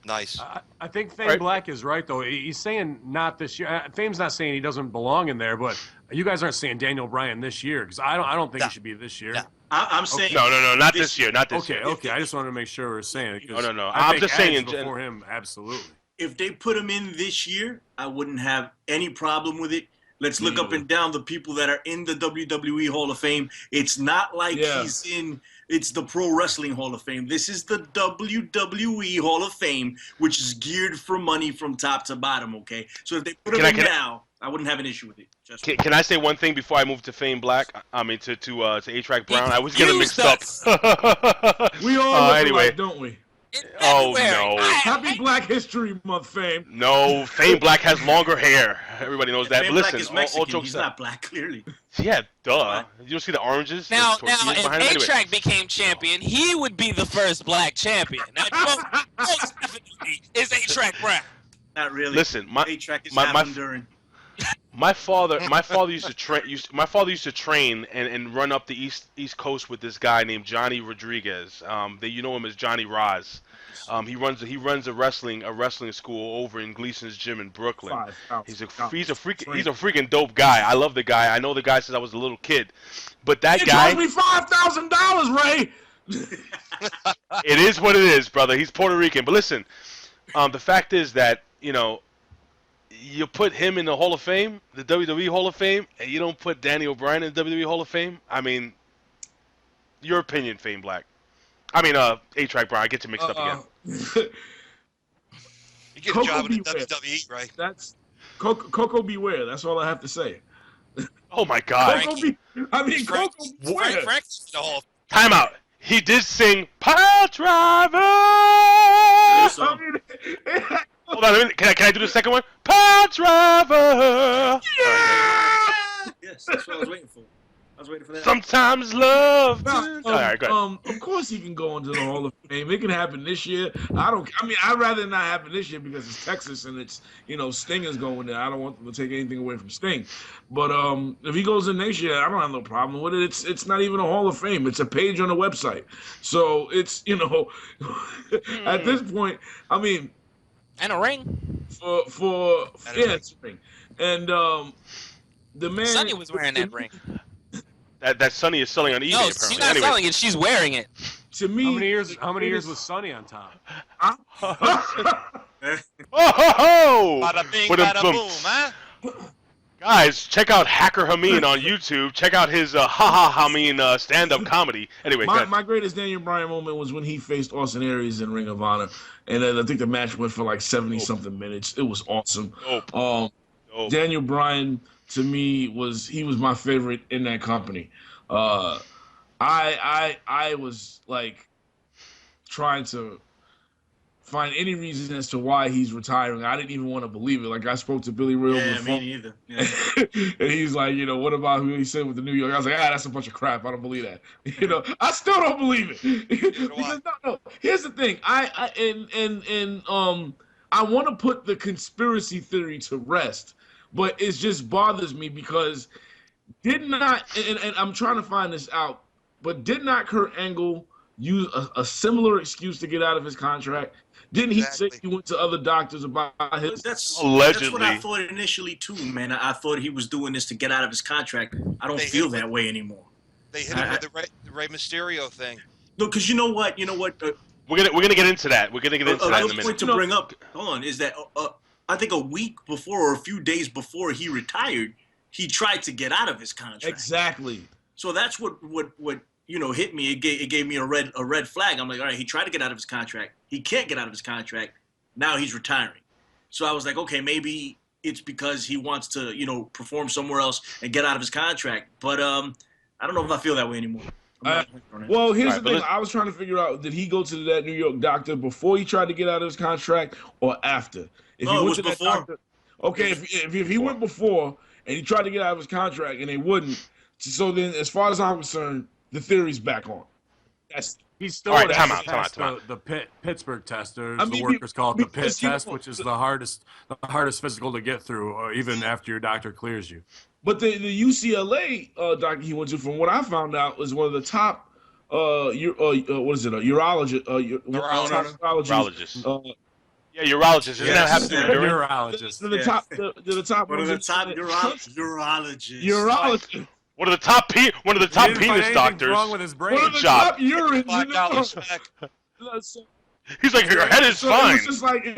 Nice. I think Fame Black is right, though. He's saying not this year. Fame's not saying he doesn't belong in there, but you guys aren't saying Daniel Bryan this year because I don't think he should be this year. No. I'm saying no, not this year, not this year. Okay. I just wanted to make sure we're saying it. No. I'm just saying before him, absolutely. If they put him in this year, I wouldn't have any problem with it. Let's look up and down the people that are in the WWE Hall of Fame. It's not like he's in It's the Pro Wrestling Hall of Fame. This is the WWE Hall of Fame, which is geared for money from top to bottom, okay? So if they put it in now, I wouldn't have an issue with it. Can I say one thing before I move to Fame Black? I mean, to A-Track Brown? I was getting mixed up. We all look anyway. alike, don't we? Oh, no. Happy Black History Month, Fame. No, Fame Black has longer hair. Everybody knows that. Fame But Black listen, is Mexican. all jokes He's aside. not black, clearly. Yeah, duh. You don't see the oranges? Now, The tortillas if behind him? A-Track became champion, he would be the first black champion. That most definitely is A-Track Brown. Not really. Listen, A-Track is Hamin during. My father used to train. My father used to train and run up the East Coast with this guy named Johnny Rodriguez. You know him as Johnny Roz. He runs a wrestling school over in Gleason's Gym in Brooklyn. He's a freaking dope guy. I love the guy. I know the guy since I was a little kid. But that guy. He charged me $5,000, Ray. It is what it is, brother. He's Puerto Rican. But listen, the fact is that you put him in the Hall of Fame, the WWE Hall of Fame, and you don't put Danny O'Brien in the WWE Hall of Fame. I mean, your opinion, Fame Black. I mean, A-Track Brown. I get you mixed up again. You get a job in the WWE, right? That's Coco Beware. That's all I have to say. Oh my God! Coco Beware. Frank's the whole. Time out. He did sing "Pile Driver." Hold on a minute. Can I do the second one? Pile Driver. Yeah. Yes, that's what I was waiting for. I was waiting for that. Sometimes love. All right, go ahead. Of course he can go into the Hall of Fame. It can happen this year. I'd rather not happen this year because it's Texas and it's, Sting is going there. I don't want them to take anything away from Sting. But if he goes in next year, I don't have no problem with it. It's not even a Hall of Fame. It's a page on the website. So it's, at this point, I mean. And a ring. It's a ring. And the man. Sonny was wearing that ring. That Sonny is selling on eBay. No, apparently. she's not selling it. She's wearing it. To me, how many years was Sonny on top? Oh! Bada bing, bada boom, huh? Guys, check out Hacker Hamin on YouTube. Check out his Hamin stand-up comedy. Anyway, my greatest Daniel Bryan moment was when he faced Austin Aries in Ring of Honor, and I think the match went for like 70-something minutes. It was awesome. Daniel Bryan, to me, was my favorite in that company. I was like trying to find any reason as to why he's retiring. I didn't even want to believe it. Like, I spoke to Billy Ray over the phone. Me neither. Yeah. And he's like, what about who he said with the New York? I was like, that's a bunch of crap. I don't believe that. I still don't believe it. Because no. Here's the thing. I want to put the conspiracy theory to rest, but it just bothers me because and I'm trying to find this out, but did not Kurt Angle use a similar excuse to get out of his contract? Didn't he say he went to other doctors about his... Allegedly. That's what I thought initially, too, man. I thought he was doing this to get out of his contract. I don't feel that way anymore. They hit him with the Rey Mysterio thing. No, because you know what? We're gonna get into that. We're gonna get into that in a minute. Point to bring up, hold on, is that I think a week before or a few days before he retired, he tried to get out of his contract. Exactly. So that's what hit me. It gave me a red flag. I'm like, all right, he tried to get out of his contract. He can't get out of his contract. Now he's retiring. So I was like, okay, maybe it's because he wants to, perform somewhere else and get out of his contract. But I don't know if I feel that way anymore. Well, here's the thing. I was trying to figure out, did he go to that New York doctor before he tried to get out of his contract or after? If he went to that doctor, okay, if he went before and he tried to get out of his contract and they wouldn't, so then as far as I'm concerned, the theory's back on. He's still time out. The Pittsburgh test. The workers call it the Pitt test, which is the hardest physical to get through, even after your doctor clears you. But the UCLA doctor he went to, from what I found out, was one of the top urologist. Yeah, urologist. Doesn't that have to do with urine? Urologist. To the top one of the top urologists. Urologist. One of the top penis doctors. Wrong with his brain. One of the top urine. He's like, your head is So fine. it was like you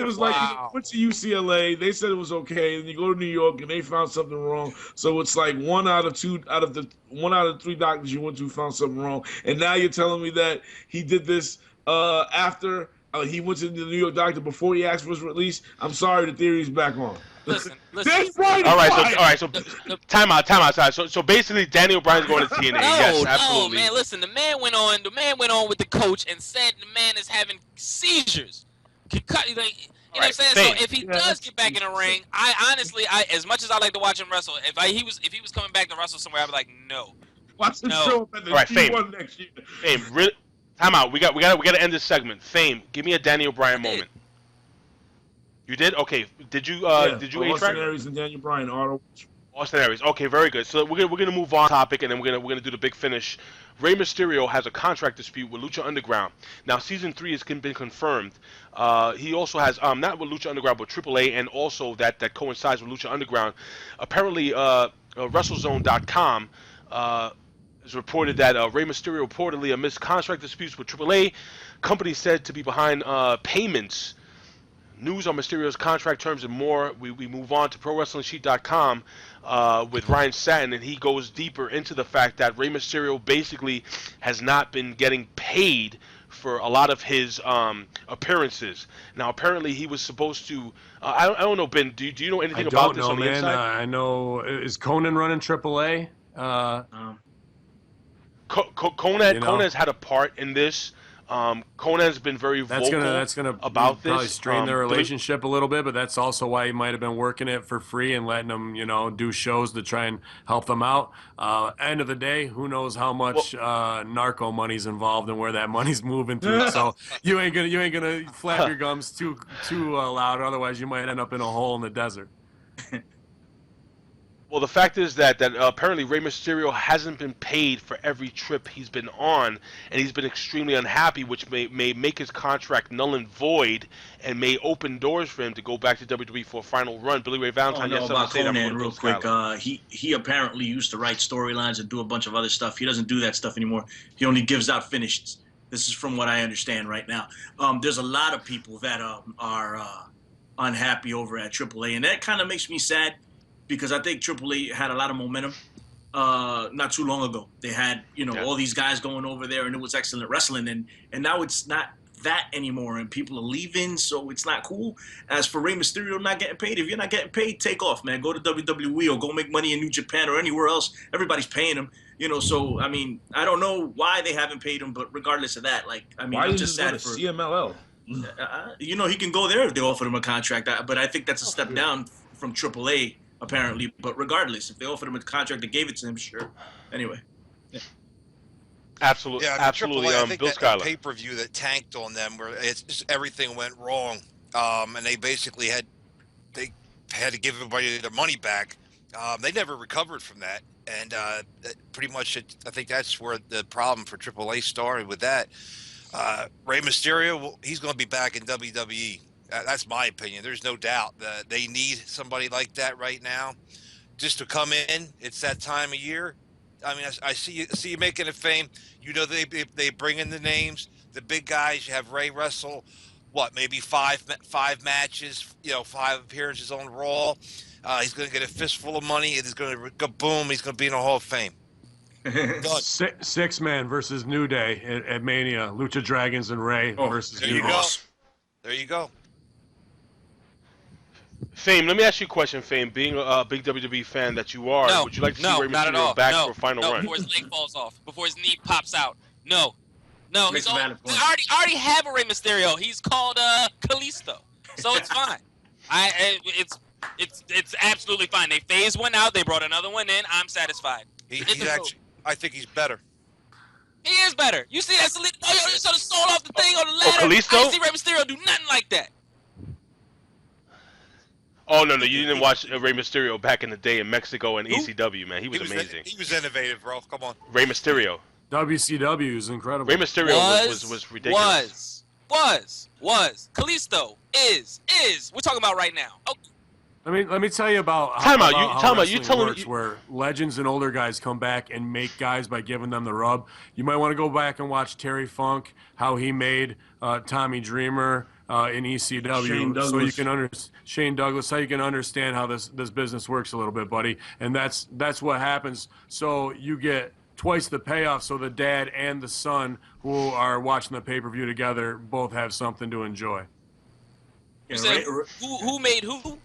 went to UCLA. They said it was okay, and you go to New York and they found something wrong. So it's like 1 out of 3 doctors you went to found something wrong, and now you're telling me that he did this after he went to the New York doctor before he asked for his release. I'm sorry, the theory's back on. Listen. All right, so time out. So basically, Daniel Bryan's going to TNA. Yes, absolutely. No, man. Listen, the man went on with the coach and said the man is having seizures. You know what I'm saying? So if he does get back in the ring, I honestly, as much as I like to watch him wrestle, if he was coming back to wrestle somewhere, I'd be like, no. Watch the show at the G1 next year. Fame, time out. We got to end this segment. Fame, give me a Daniel Bryan moment. You did? Okay. Did you Austin Aries and Daniel Bryan Austin Aries. Okay, very good. So we're gonna move on topic, and then we're gonna do the big finish. Rey Mysterio has a contract dispute with Lucha Underground. Now, season 3 has been confirmed. He also has not with Lucha Underground, but AAA, and also that coincides with Lucha Underground. Apparently, WrestleZone.com has reported that Rey Mysterio reportedly amidst contract disputes with AAA. Company said to be behind payments. News on Mysterio's contract terms and more. We move on to ProWrestlingSheet.com with Ryan Satin, and he goes deeper into the fact that Rey Mysterio basically has not been getting paid for a lot of his appearances. Now, apparently, he was supposed to. I don't know, Ben. Do you know anything about this on the inside? I know. Is Conan running AAA? Conan's had a part in this. Conan's been very vocal that's gonna about probably this. strain their relationship a little bit, but that's also why he might have been working it for free and letting them, do shows to try and help them out. End of the day, who knows how much narco money's involved and where that money's moving to. So you ain't gonna flap your gums too loud, otherwise you might end up in a hole in the desert. Well, the fact is that apparently Rey Mysterio hasn't been paid for every trip he's been on, and he's been extremely unhappy, which may make his contract null and void, and may open doors for him to go back to WWE for a final run. Billy Ray Valentine, yes, about Conan real quick. He apparently used to write storylines and do a bunch of other stuff. He doesn't do that stuff anymore. He only gives out finishes. This is from what I understand right now. There's a lot of people that are unhappy over at AAA, and that kind of makes me sad. Because I think AAA had a lot of momentum not too long ago. They had, all these guys going over there, and it was excellent wrestling. And now it's not that anymore, and people are leaving, so it's not cool. As for Rey Mysterio not getting paid, if you're not getting paid, take off, man. Go to WWE or go make money in New Japan or anywhere else. Everybody's paying him, So, I mean, I don't know why they haven't paid him, but regardless of that, why I'm just sad for CMLL. He can go there if they offered him a contract, but I think that's a step down from AAA. Apparently, but regardless, if they offered him a contract and gave it to him, sure. Anyway. Yeah. Absolutely. Absolutely. I think Bill that pay-per-view that tanked on them, where it's just everything went wrong, and they basically had to give everybody their money back. They never recovered from that, and pretty much, I think that's where the problem for AAA started with that. Rey Mysterio, he's going to be back in WWE. That's my opinion. There's no doubt that they need somebody like that right now, just to come in. It's that time of year. I mean, I see you making a Fame. They bring in the names, the big guys. You have Rey wrestle, maybe five matches, 5 appearances on Raw. He's going to get a fistful of money. It's going to go boom. He's going to be in the Hall of Fame. Six-man versus New Day at Mania. Lucha Dragons and Rey versus New Day. There you go. Fame, let me ask you a question, Fame. Being a big WWE fan that you are, would you like to see Rey Mysterio back for a final run? Before his leg falls off, before his knee pops out. No. We already have a Rey Mysterio. He's called Kalisto, so it's fine. It's absolutely fine. They phased one out. They brought another one in. I'm satisfied. I think he's better. He is better. You see that? You sort of stole off the thing on the ladder. Kalisto? I didn't see Rey Mysterio do nothing like that. Oh, no, you didn't watch Rey Mysterio back in the day in Mexico and ECW, man. He was amazing. He was innovative, bro. Come on. Rey Mysterio. WCW is incredible. Rey Mysterio was ridiculous. Was. Kalisto is. We're talking about right now. Let me tell you about Time out. how You wrestling telling works, where legends and older guys come back and make guys by giving them the rub. You might want to go back and watch Terry Funk, how he made Tommy Dreamer in ECW, so you can Shane Douglas, how you can understand how this business works a little bit, buddy. And that's what happens. So you get twice the payoff. So the dad and the son who are watching the pay-per-view together both have something to enjoy. Yeah, who made who?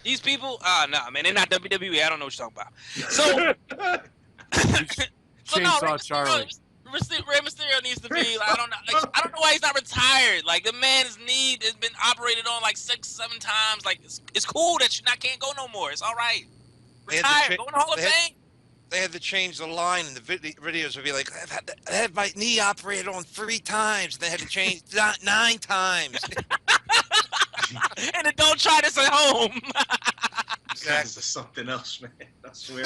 These people? Nah, man, they're not WWE. I don't know what you're talking about. So Chainsaw Charlie. Rey Mysterio needs to be. I don't know. I don't know why he's not retired. Like, the man's knee has been operated on like 6-7 times. Like, it's cool that you can't go no more. It's all right. Retire. Go in the Hall of Fame. They had to change the line, and the videos would be like, I had my knee operated on 3 times. And they had to change 9 times. And then don't try this at home. That's something else, man. I swear.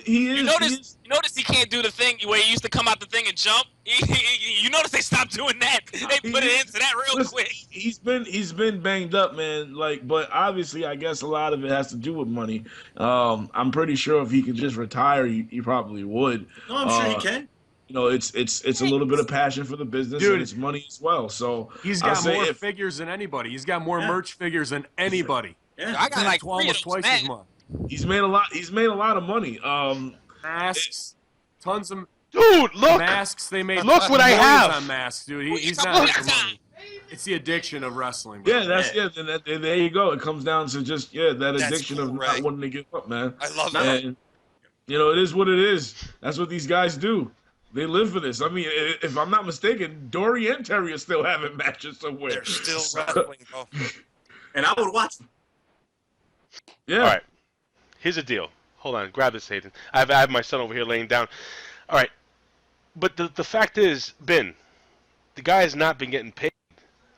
He is. You notice he can't do the thing where he used to come out the thing and jump. You notice they stopped doing that. They put it into that real quick. He's been banged up, man. But obviously, I guess a lot of it has to do with money. I'm pretty sure if he could just retire, he probably would. No, I'm sure he can. It's a little bit of passion for the business, and it's money as well. So he's got more figures than anybody. He's got more merch figures than anybody. Yeah, I got like almost twice as much. He's made a lot of money. Masks, tons of dude. Look, masks. They made. Look what I have on masks, dude. He's not making money. It's the addiction of wrestling. Bro. Yeah, there you go. It comes down to just that addiction of not wanting to give up, man. I love that. And, it is what it is. That's what these guys do. They live for this. I mean, if I'm not mistaken, Dory and Terry are still having matches somewhere. They're still wrestling, bro. And I would watch them. Yeah. All right. Here's the deal. Hold on. Grab this, Hayden. I have my son over here laying down. All right. But the fact is, Ben, the guy has not been getting paid.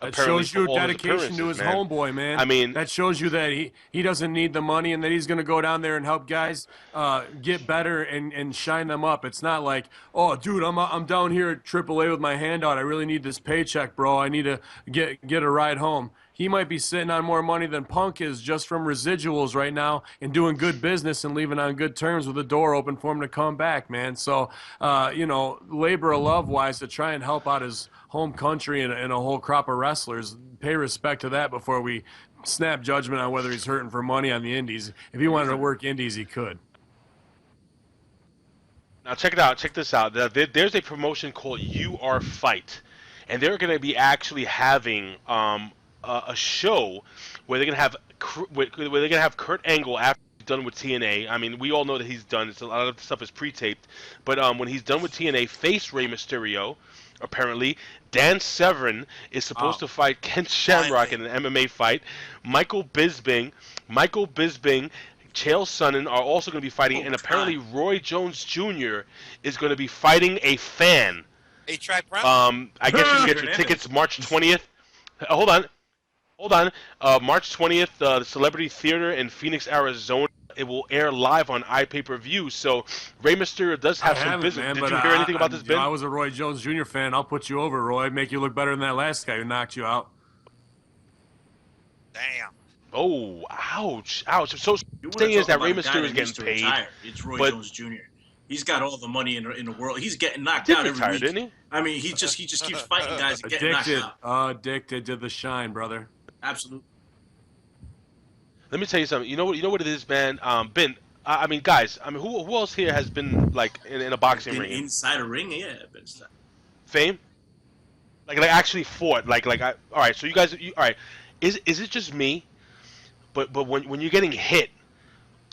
That shows you dedication to his homeboy, man. I mean, that shows you that he doesn't need the money and that he's going to go down there and help guys get better and shine them up. It's not like, oh, dude, I'm down here at AAA with my hand out. I really need this paycheck, bro. I need to get a ride home. He might be sitting on more money than Punk is just from residuals right now and doing good business and leaving on good terms with the door open for him to come back, man. So, labor of love-wise, to try and help out his home country and a whole crop of wrestlers, pay respect to that before we snap judgment on whether he's hurting for money on the indies. If he wanted to work indies, he could. Now, check it out. Check this out. There's a promotion called UR Fight, and they're going to be actually having a show where they're gonna have Kurt Angle after he's done with TNA. I mean, we all know that he's done. A lot of the stuff is pre-taped, but when he's done with TNA, face Rey Mysterio. Apparently, Dan Severn is supposed to fight Ken Shamrock in an MMA fight. Michael Bisping, Chael Sonnen are also going to be fighting, and apparently Roy Jones Jr. is going to be fighting a fan. A-Track Brown? I guess you can get your tickets March 20th. Hold on. March 20th, the Celebrity Theater in Phoenix, Arizona. It will air live on iPay-per-view. So Rey Mysterio does have some business. Man, Did you hear anything about this, Ben? I was a Roy Jones Jr. fan. I'll put you over, Roy. Make you look better than that last guy who knocked you out. Damn. Oh, ouch. So the thing is that Rey Mysterio is getting paid. It's Roy Jones Jr. He's got all the money in the world. He's getting knocked out every week. Didn't he? I mean, he just keeps fighting guys and getting knocked out. Addicted to the shine, brother. Absolutely. Let me tell you something. You know what it is, man. Ben. I mean, guys. I mean, who else here has been like in a boxing ring? Inside a ring, yeah. Fame. Like actually fought. All right. So you guys. All right. Is it just me? But when you're getting hit,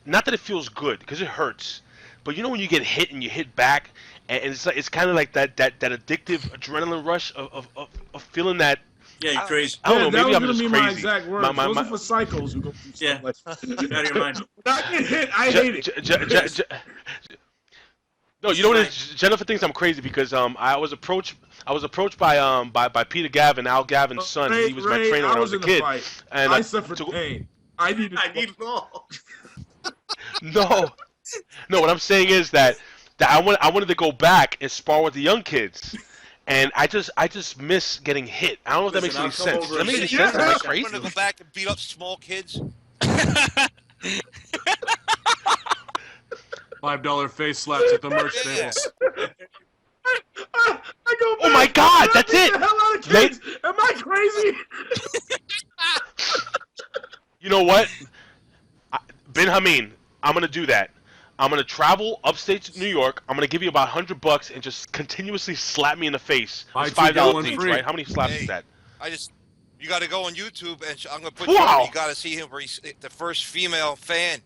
not that it feels good because it hurts. But when you get hit and you hit back, and it's kind of like that addictive adrenaline rush of feeling that. Yeah, you're crazy. I don't know. Maybe I'm just crazy. My exact words. Those are for psychos who go through stuff like that. Out of your mind. When I get hit, I hate it. No, you know what it is? Jennifer thinks I'm crazy because I was approached by Peter Gavin, Al Gavin's son. He was my trainer when I was a kid. And I suffered pain. I need all. No, what I'm saying is that I wanted to go back and spar with the young kids. And I just miss getting hit. I don't know if that makes any sense. Does that make any sense? Am I crazy? I'm gonna go back and beat up small kids. $5 face slaps at the merch tables. I go back. Oh my God, that's it. The hell out of kids. Am I crazy? You know what? Ben Hamin, I'm gonna do that. I'm gonna travel upstate to New York. I'm gonna give you about $100 and just continuously slap me in the face. It's $5 each, right? How many slaps is that? You got to go on YouTube, and I'm gonna put you on. You got to see him where he's the first female fan.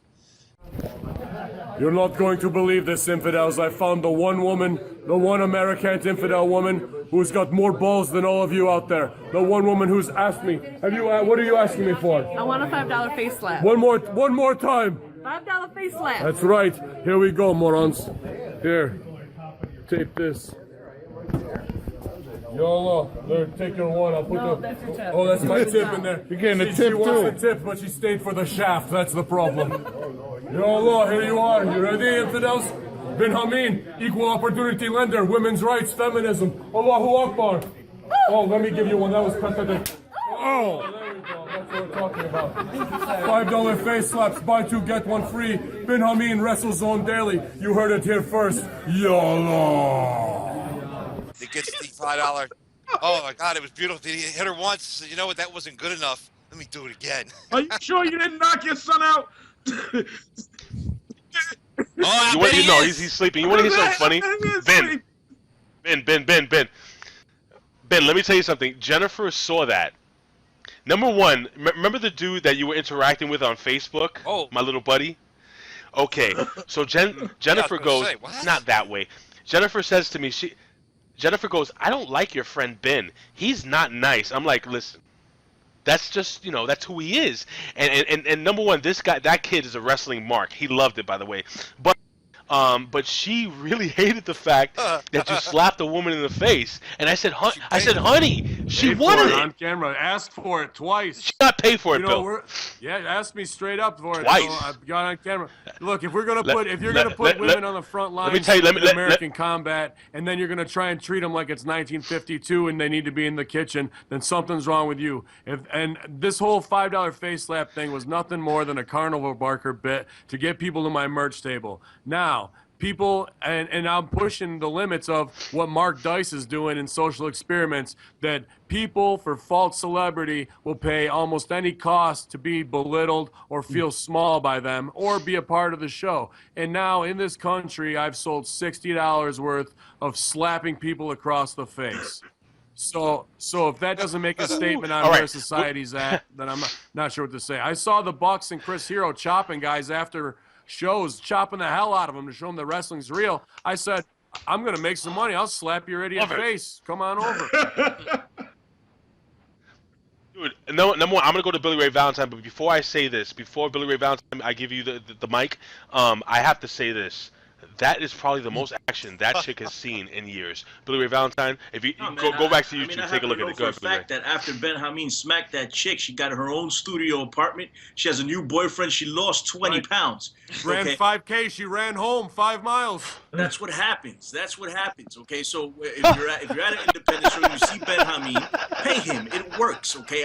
You're not going to believe this, infidels. I found the one woman, the one American infidel woman who's got more balls than all of you out there. The one woman who's asked me, what are you asking me for? I want a $5 face slap. One more time. $5 face slap. That's right. Here we go, morons. Here, tape this. YOLO. There, take your one. I'll put that's your tip. Oh, that's my tip in there. You're getting a tip, She too. wants the tip, but she stayed for the shaft. That's the problem. YOLO, here you are. You ready, infidels? Ben Hamin, equal opportunity lender, women's rights, feminism. Allahu Akbar. Oh, let me give you one. That was pathetic. Oh, there we go. That's what we're talking about. $5 face slaps, buy two, get one free. Ben Hamin, WrestleZone Daily. You heard it here first. YOLO. It gets the $5. Oh my God, it was beautiful. He hit her once. You know what? That wasn't good enough. Let me do it again. Are you sure you didn't knock your son out? He's sleeping. You want to hear something funny? Ben, let me tell you something. Jennifer saw that. Number one, remember the dude that you were interacting with on Facebook? Oh. My little buddy? Okay, so Jennifer goes, it's not that way. Jennifer says to me, Jennifer goes, I don't like your friend Ben. He's not nice. I'm like, listen, that's just, that's who he is. And number one, that kid is a wrestling mark. He loved it, by the way. But she really hated the fact that you slapped a woman in the face. And I said, honey, she wanted it. On camera, asked for it twice. She got paid for it, Bill. Asked me straight up for it. Twice. So I got on camera. Look, if you're gonna put women on the front lines in American combat, and then you're gonna try and treat them like it's 1952 and they need to be in the kitchen, then something's wrong with you. And this whole $5 face slap thing was nothing more than a carnival barker bit to get people to my merch table. Now, people, and I'm pushing the limits of what Mark Dice is doing in social experiments, that people for false celebrity will pay almost any cost to be belittled or feel small by them or be a part of the show. And now in this country, I've sold $60 worth of slapping people across the face. So if that doesn't make a statement on where society's at, then I'm not sure what to say. I saw the Bucks and Chris Hero chopping guys after shows, chopping the hell out of them to show them that wrestling's real. I said, I'm going to make some money. I'll slap your idiot face. Come on over. Dude, number one, I'm going to go to Billy Ray Valentine, but before I say this, before Billy Ray Valentine, I give you the mic, I have to say this. That is probably the most action that chick has seen in years. Billy Ray Valentine, if you go back to YouTube, take a look at it. For a fact that after Ben Hamin smacked that chick, she got her own studio apartment. She has a new boyfriend. She lost 20 pounds. Ran 5K. She ran home 5 miles. That's what happens. That's what happens. Okay, so if you're at an independent show, you see Ben Hamin, pay him. It works. Okay,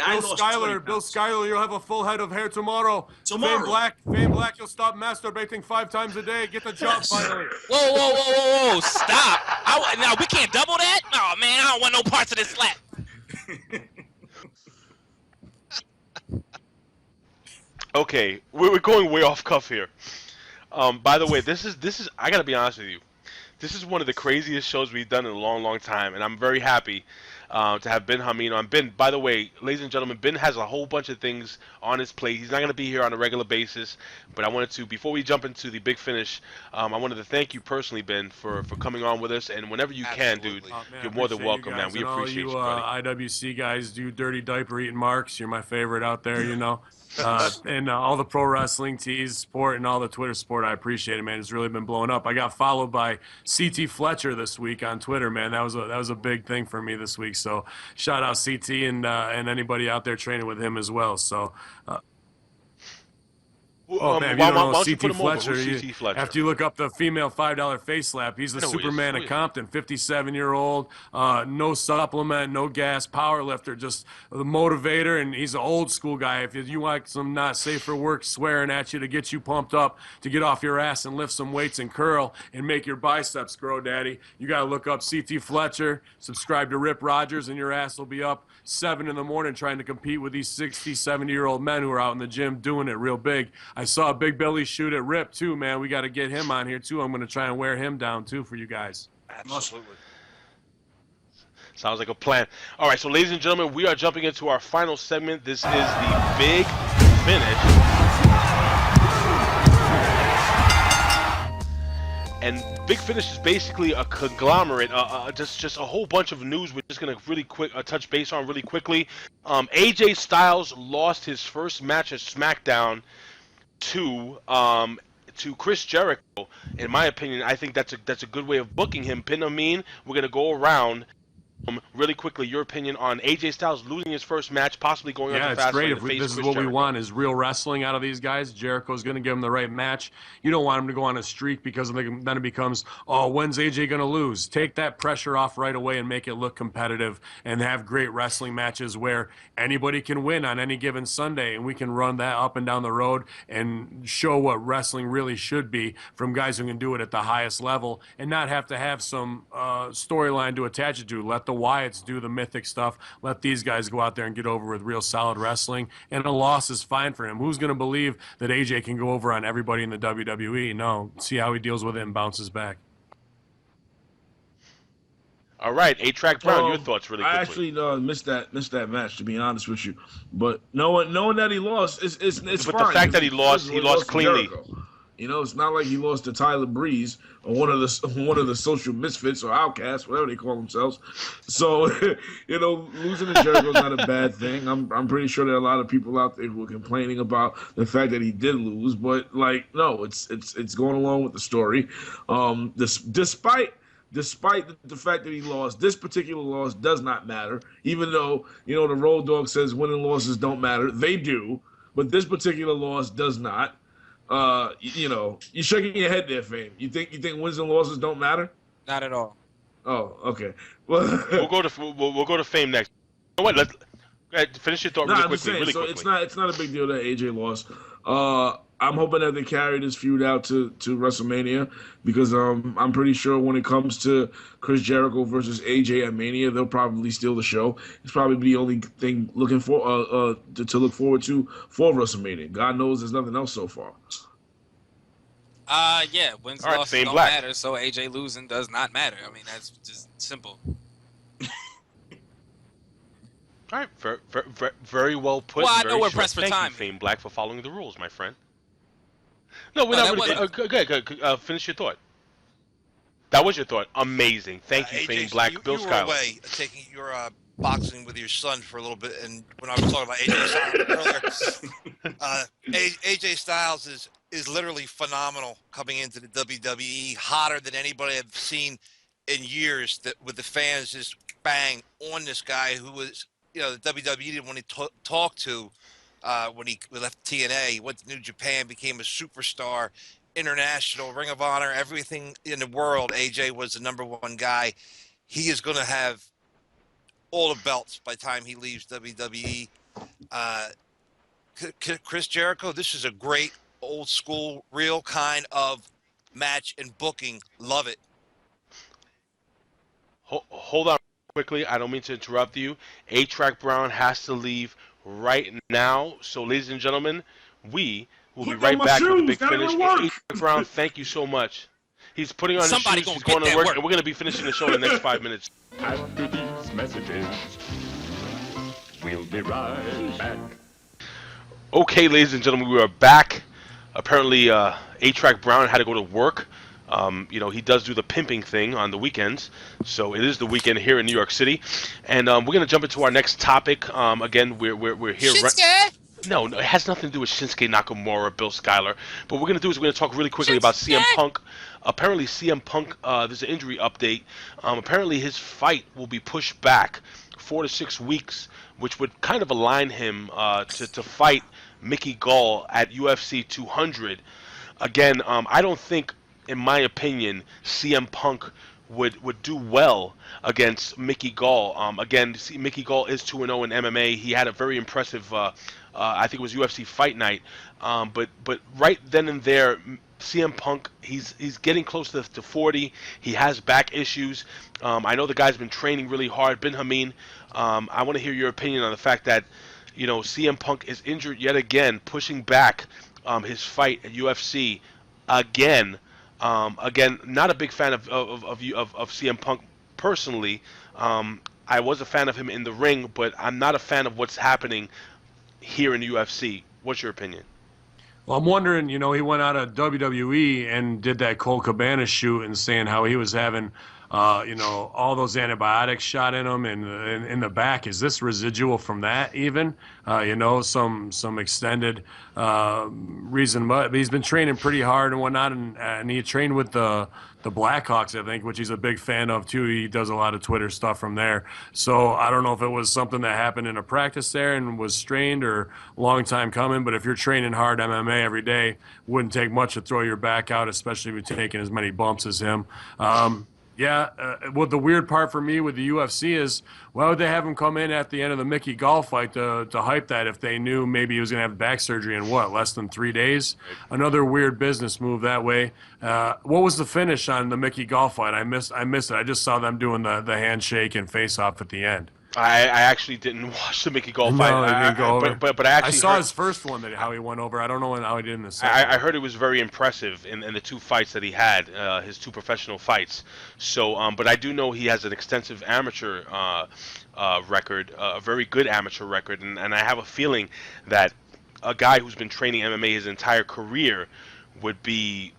Bill Schuyler, you'll have a full head of hair tomorrow. Tomorrow. Fame Black, you'll stop masturbating 5 times a day. Get the job finally. Whoa, stop. Now, we can't double that? Oh, man, I don't want no parts of this slap. Okay, we're going way off cuff here. By the way, this is I gotta be honest with you. This is one of the craziest shows we've done in a long, long time, and I'm very happy to have Ben Hamin on. Ben, by the way, ladies and gentlemen, Ben has a whole bunch of things on his plate. He's not going to be here on a regular basis, but I wanted to, before we jump into the big finish, I wanted to thank you personally, Ben, for coming on with us, and whenever you can, dude, you're more than welcome, man. We appreciate you, buddy. IWC guys, do dirty diaper eating marks. You're my favorite out there, and all the pro wrestling tees sport and all the Twitter support, I appreciate it, man. It's really been blowing up. I got followed by CT Fletcher this week on Twitter, man. That was a big thing for me this week. So shout out CT and anybody out there training with him as well. So Oh, man, why you don't know don't you put CT him over? Fletcher. Who's CT Fletcher? After you look up the female $5 face slap, he's the Superman of Compton, 57-year-old, no supplement, no gas, power lifter, just the motivator, and he's an old school guy. If you want some not safe for work swearing at you to get you pumped up, to get off your ass and lift some weights and curl and make your biceps grow, Daddy, you got to look up CT Fletcher, subscribe to Rip Rogers, and your ass will be up 7 in the morning trying to compete with these 60, 70-year-old men who are out in the gym doing it real big. I saw Big Billy shoot at Rip, too, man. We got to get him on here, too. I'm going to try and wear him down, too, for you guys. Absolutely. Sounds like a plan. All right, so ladies and gentlemen, we are jumping into our final segment. This is the Big Finish. And Big Finish is basically a conglomerate, just a whole bunch of news. We're just gonna really quick touch base on really quickly. AJ Styles lost his first match at SmackDown to Chris Jericho. In my opinion, I think that's a good way of booking him. Pin Amin, we're gonna go around. Really quickly, your opinion on AJ Styles losing his first match, possibly going on to Fastlane. Yeah, it's great. If this is what we want, is real wrestling out of these guys. Jericho's going to give them the right match. You don't want him to go on a streak because then it becomes, oh, when's AJ going to lose? Take that pressure off right away and make it look competitive and have great wrestling matches where anybody can win on any given Sunday, and we can run that up and down the road and show what wrestling really should be from guys who can do it at the highest level and not have to have some storyline to attach it to. Let the Wyatts do the mythic stuff. Let these guys go out there and get over with real solid wrestling. And a loss is fine for him. Who's going to believe that AJ can go over on everybody in the WWE? No. See how he deals with it and bounces back. All right, A-Track Brown, your thoughts really quickly. I actually missed that match, to be honest with you. But knowing that he lost, it's but fine. But the fact that he lost cleanly. You know, it's not like he lost to Tyler Breeze or one of the social misfits or outcasts, whatever they call themselves. So, you know, losing to Jericho is not a bad thing. I'm pretty sure there are a lot of people out there who are complaining about the fact that he did lose, but like, no, it's going along with the story. Despite the fact that he lost, this particular loss does not matter. Even though, you know, the Road Dogg says winning losses don't matter, they do, but this particular loss does not. You know, you're shaking your head there, Fame. You think wins and losses don't matter? Not at all. Oh, okay. Well, we'll go to Fame next. You know what? Go ahead, finish your thought really quickly. Really quickly. It's not a big deal that AJ lost. I'm hoping that they carry this feud out to WrestleMania because I'm pretty sure when it comes to Chris Jericho versus AJ at Mania, they'll probably steal the show. It's probably the only thing to look forward to for WrestleMania. God knows there's nothing else so far. Yeah, wins and losses don't matter, so AJ losing does not matter. I mean, that's just simple. All right, very well put. Well, I know we're pressed for time. Thank you, Fame Black, for following the rules, my friend. No, we're not really. Good. Finish your thought. That was your thought. Amazing. Thank you, Fame Black. Bill You were Schuyler. away taking your boxing with your son for a little bit, and when I was talking about AJ Styles earlier, AJ Styles is literally phenomenal coming into the WWE, hotter than anybody I've seen in years. That with the fans just bang on this guy who was, you know, the WWE didn't want to talk to. When he left TNA, went to New Japan, became a superstar, international, Ring of Honor, everything in the world. AJ was the #1 guy. He is going to have all the belts by the time he leaves WWE. Chris Jericho, this is a great old school, real kind of match and booking. Love it. Hold on quickly. I don't mean to interrupt you. A-Track Brown has to leave right now. So, ladies and gentlemen, we will be right back with the Big Finish. A-Track Brown, thank you so much. He's putting on his shoes. He's going to work, and we're going to be finishing the show in the next 5 minutes. After these messages, we'll be right back. Okay, ladies and gentlemen, we are back. Apparently, A-Track Brown had to go to work. You know, he does do the pimping thing on the weekends, so it is the weekend here in New York City, and we're gonna jump into our next topic. Again, we're here. No, it has nothing to do with Shinsuke Nakamura, Bill Schuyler. But what we're gonna do is we're gonna talk really quickly about CM Punk. Apparently, CM Punk, there's an injury update. Apparently, his fight will be pushed back 4 to 6 weeks, which would kind of align him to fight Mickey Gall at UFC 200. Again, I don't think, in my opinion, CM Punk would do well against Mickey Gall. Again, Mickey Gall is 2-0 in MMA. He had a very impressive, I think it was UFC Fight Night. But right then and there, CM Punk, he's getting close to 40. He has back issues. I know the guy's been training really hard. Bin Hamin, I want to hear your opinion on the fact that, CM Punk is injured yet again, pushing back his fight at UFC again. Again, not a big fan of CM Punk personally. I was a fan of him in the ring, but I'm not a fan of what's happening here in the UFC. What's your opinion? Well, I'm wondering, he went out of WWE and did that Cole Cabana shoot and saying how he was having, all those antibiotics shot in him and in the back. Is this residual from that even? Some extended reason, but he's been training pretty hard and whatnot, and he trained with the Blackhawks, I think, which he's a big fan of too. He does a lot of Twitter stuff from there. So I don't know if it was something that happened in a practice there and was strained or long time coming, but if you're training hard MMA every day, wouldn't take much to throw your back out, especially if you're taking as many bumps as him. Well, the weird part for me with the UFC is, why would they have him come in at the end of the Mickey Gall fight to hype that if they knew maybe he was going to have back surgery in less than 3 days? Another weird business move that way. What was the finish on the Mickey Gall fight? I missed it. I just saw them doing the handshake and face off at the end. I actually didn't watch the Mickey Gall fight. No, it didn't go over. But I actually saw his first one, how he went over. I don't know how he did in the second. I heard it was very impressive in the 2 fights that he had, his 2 professional fights. So, but I do know he has an extensive amateur record, a very good amateur record, and I have a feeling that a guy who's been training MMA his entire career would be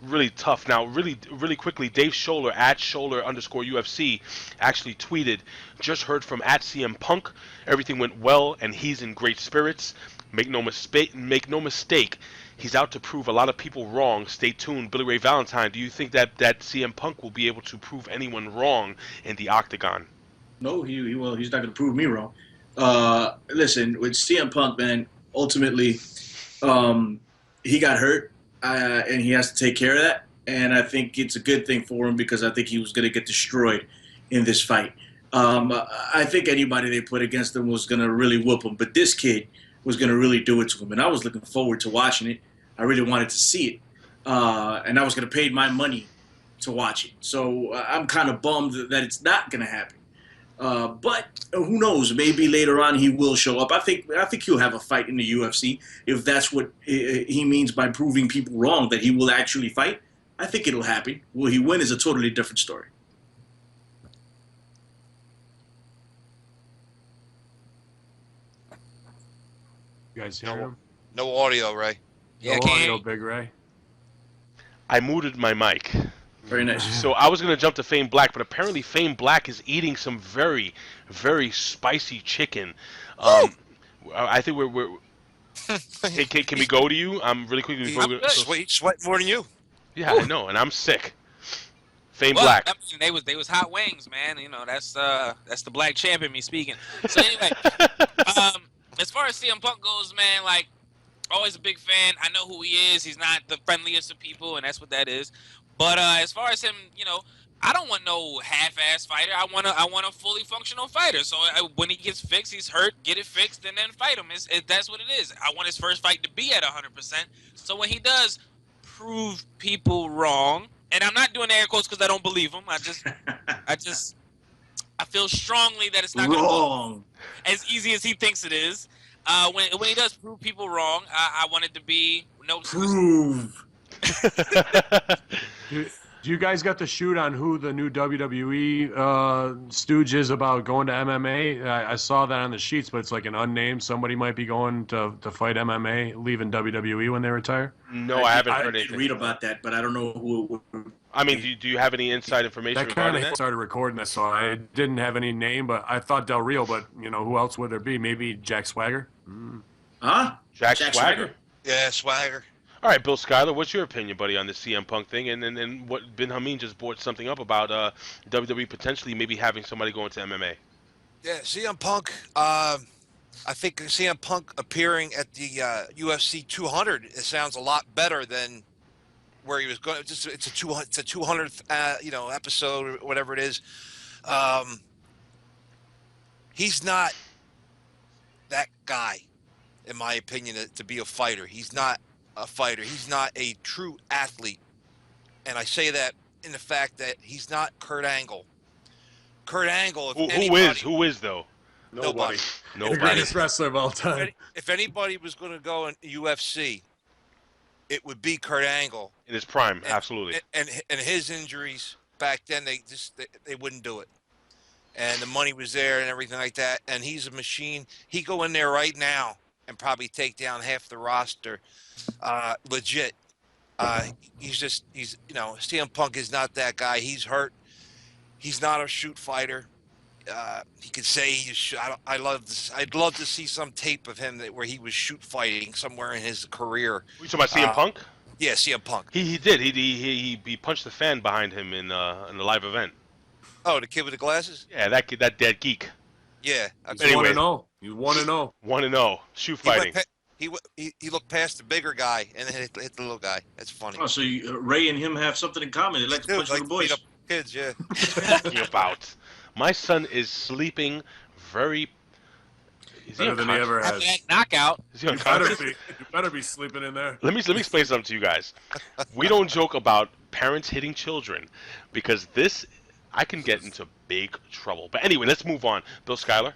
really tough. Now, really quickly, Dave Scholler at Scholler_UFC actually tweeted, "Just heard from at CM Punk. Everything went well, and he's in great spirits. Make no mistake. He's out to prove a lot of people wrong. Stay tuned." Billy Ray Valentine, do you think that CM Punk will be able to prove anyone wrong in the octagon? No, he's not going to prove me wrong. Listen, with CM Punk, man, ultimately, he got hurt. And he has to take care of that. And I think it's a good thing for him because I think he was going to get destroyed in this fight. I think anybody they put against him was going to really whoop him. But this kid was going to really do it to him. And I was looking forward to watching it. I really wanted to see it. And I was going to pay my money to watch it. So I'm kind of bummed that it's not going to happen. But who knows? Maybe later on he will show up. I think he'll have a fight in the UFC if that's what he means by proving people wrong, that he will actually fight. I think it'll happen. Will he win is a totally different story. You guys hear him? No audio, Ray. Yeah, no audio, Big Ray. I muted my mic. Very nice. So I was going to jump to Fame Black, but apparently Fame Black is eating some very, very spicy chicken. I think we're hey, can we go to you? Really quickly. Sweat more than you. Yeah, I know, and I'm sick. Fame Well, Black. I mean, they was hot wings, man. That's the black champ in me speaking. So anyway, as far as CM Punk goes, man, like, always a big fan. I know who he is. He's not the friendliest of people, and that's what that is. But as far as him, I don't want no half-ass fighter. I want a fully functional fighter. So when he gets fixed, he's hurt, get it fixed, and then fight him. That's what it is. I want his first fight to be at 100%. So when he does prove people wrong, and I'm not doing air quotes because I don't believe him. I feel strongly that it's not going to go as easy as he thinks it is. When he does prove people wrong, I want it to be no prove. Do you guys got the shoot on who the new WWE stooge is about going to MMA? I saw that on the sheets, but it's like an unnamed. Somebody might be going to fight MMA, leaving WWE when they retire. No, I haven't heard anything. I anything. Read about that, but I don't know who. I mean, do you have any inside information? That kind of started recording this, so I didn't have any name, but I thought Del Rio. But who else would there be? Maybe Jack Swagger. Huh? Jack Swagger. Yeah, Swagger. All right, Bill Schuyler, what's your opinion, buddy, on the CM Punk thing? And what Bin Hamin just brought something up about WWE potentially maybe having somebody going to MMA. Yeah, CM Punk, I think CM Punk appearing at the UFC 200, it sounds a lot better than where he was going. It's a 200th episode or whatever it is. He's not that guy, in my opinion, to be a fighter. He's not a fighter. He's not a true athlete. And I say that in the fact that he's not Kurt Angle. Kurt Angle, who is though? Nobody. The greatest wrestler of all time. If anybody was going to go in UFC, it would be Kurt Angle in his prime. Absolutely. And his injuries back then, they wouldn't do it. And the money was there and everything like that. And he's a machine. He go in there right now and probably take down half the roster, legit. CM Punk is not that guy. He's hurt. He's not a shoot fighter. He could say I'd love to see some tape of him where he was shoot fighting somewhere in his career. You talking about CM Punk? Yeah, CM Punk. He did. He punched the fan behind him in a live event. Oh, the kid with the glasses? Yeah, that kid, that dead geek. Yeah. Anyway, 1-0. He's 1-0. 1-0. Shoot fighting. He looked past the bigger guy and then hit the little guy. That's funny. Oh, so Ray and him have something in common. They like to punch little boys. Beat up kids, yeah. Talking about. My son is sleeping very. Better than he ever has. After that knockout. Is he You better be sleeping in there. Let me explain something to you guys. We don't joke about parents hitting children because I can get into big trouble. But anyway, let's move on. Bill Schuyler?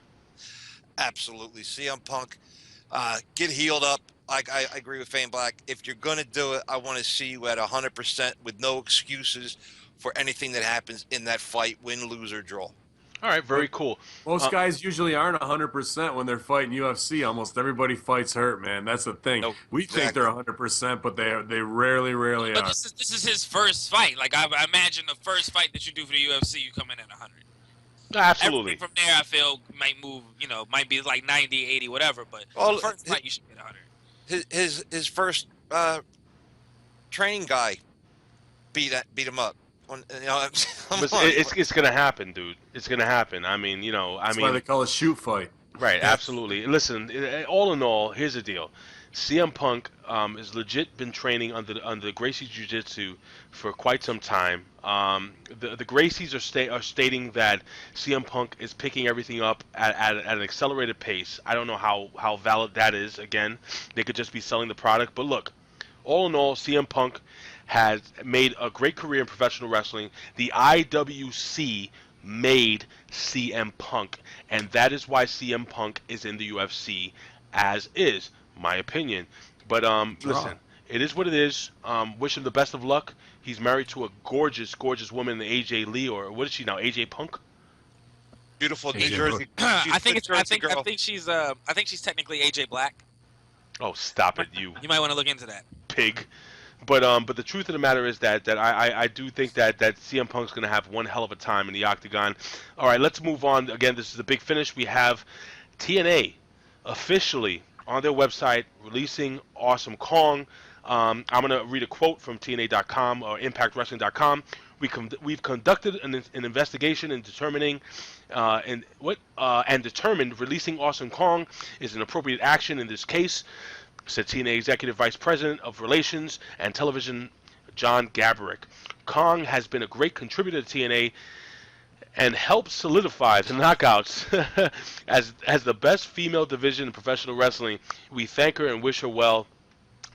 Absolutely. CM Punk, get healed up. I agree with Fane Black. If you're going to do it, I want to see you at 100% with no excuses for anything that happens in that fight, win, lose, or draw. All right, very cool. Most guys usually aren't 100% when they're fighting UFC. Almost everybody fights hurt, man. That's the thing. Nope, we think they're 100%, but they rarely are. But this is his first fight. Like I imagine the first fight that you do for the UFC, you come in at 100. Absolutely. Everything from there, I feel might move. Might be like 90, 80, whatever. But the first fight, you should get 100. His first training guy beat him up. It's gonna happen, dude. It's gonna happen. That's why they call it shoot fight. Right, absolutely. Listen, all in all, here's the deal. CM Punk has legit been training under Gracie Jiu-Jitsu for quite some time. The Gracies are stating that CM Punk is picking everything up at an accelerated pace. I don't know how valid that is. Again, they could just be selling the product. But look, all in all, CM Punk has made a great career in professional wrestling. The IWC made CM Punk, and that is why CM Punk is in the UFC, as is my opinion. But listen, it is what it is. Wish him the best of luck. He's married to a gorgeous woman, AJ Lee, or what is she now, AJ Punk? Beautiful New Jersey. I think she's technically AJ Black. Oh, stop it, you. You might want to look into that. Pig. But the truth of the matter is that I do think that CM Punk's going to have one hell of a time in the octagon. All right, let's move on. Again, this is the big finish. We have TNA officially on their website releasing Awesome Kong. I'm going to read a quote from TNA.com or ImpactWrestling.com. We've conducted an investigation in determining and determined releasing Awesome Kong is an appropriate action in this case, said TNA Executive Vice President of Relations and Television, John Gabrick. Kong has been a great contributor to TNA and helped solidify the Knockouts as the best female division in professional wrestling. We thank her and wish her well.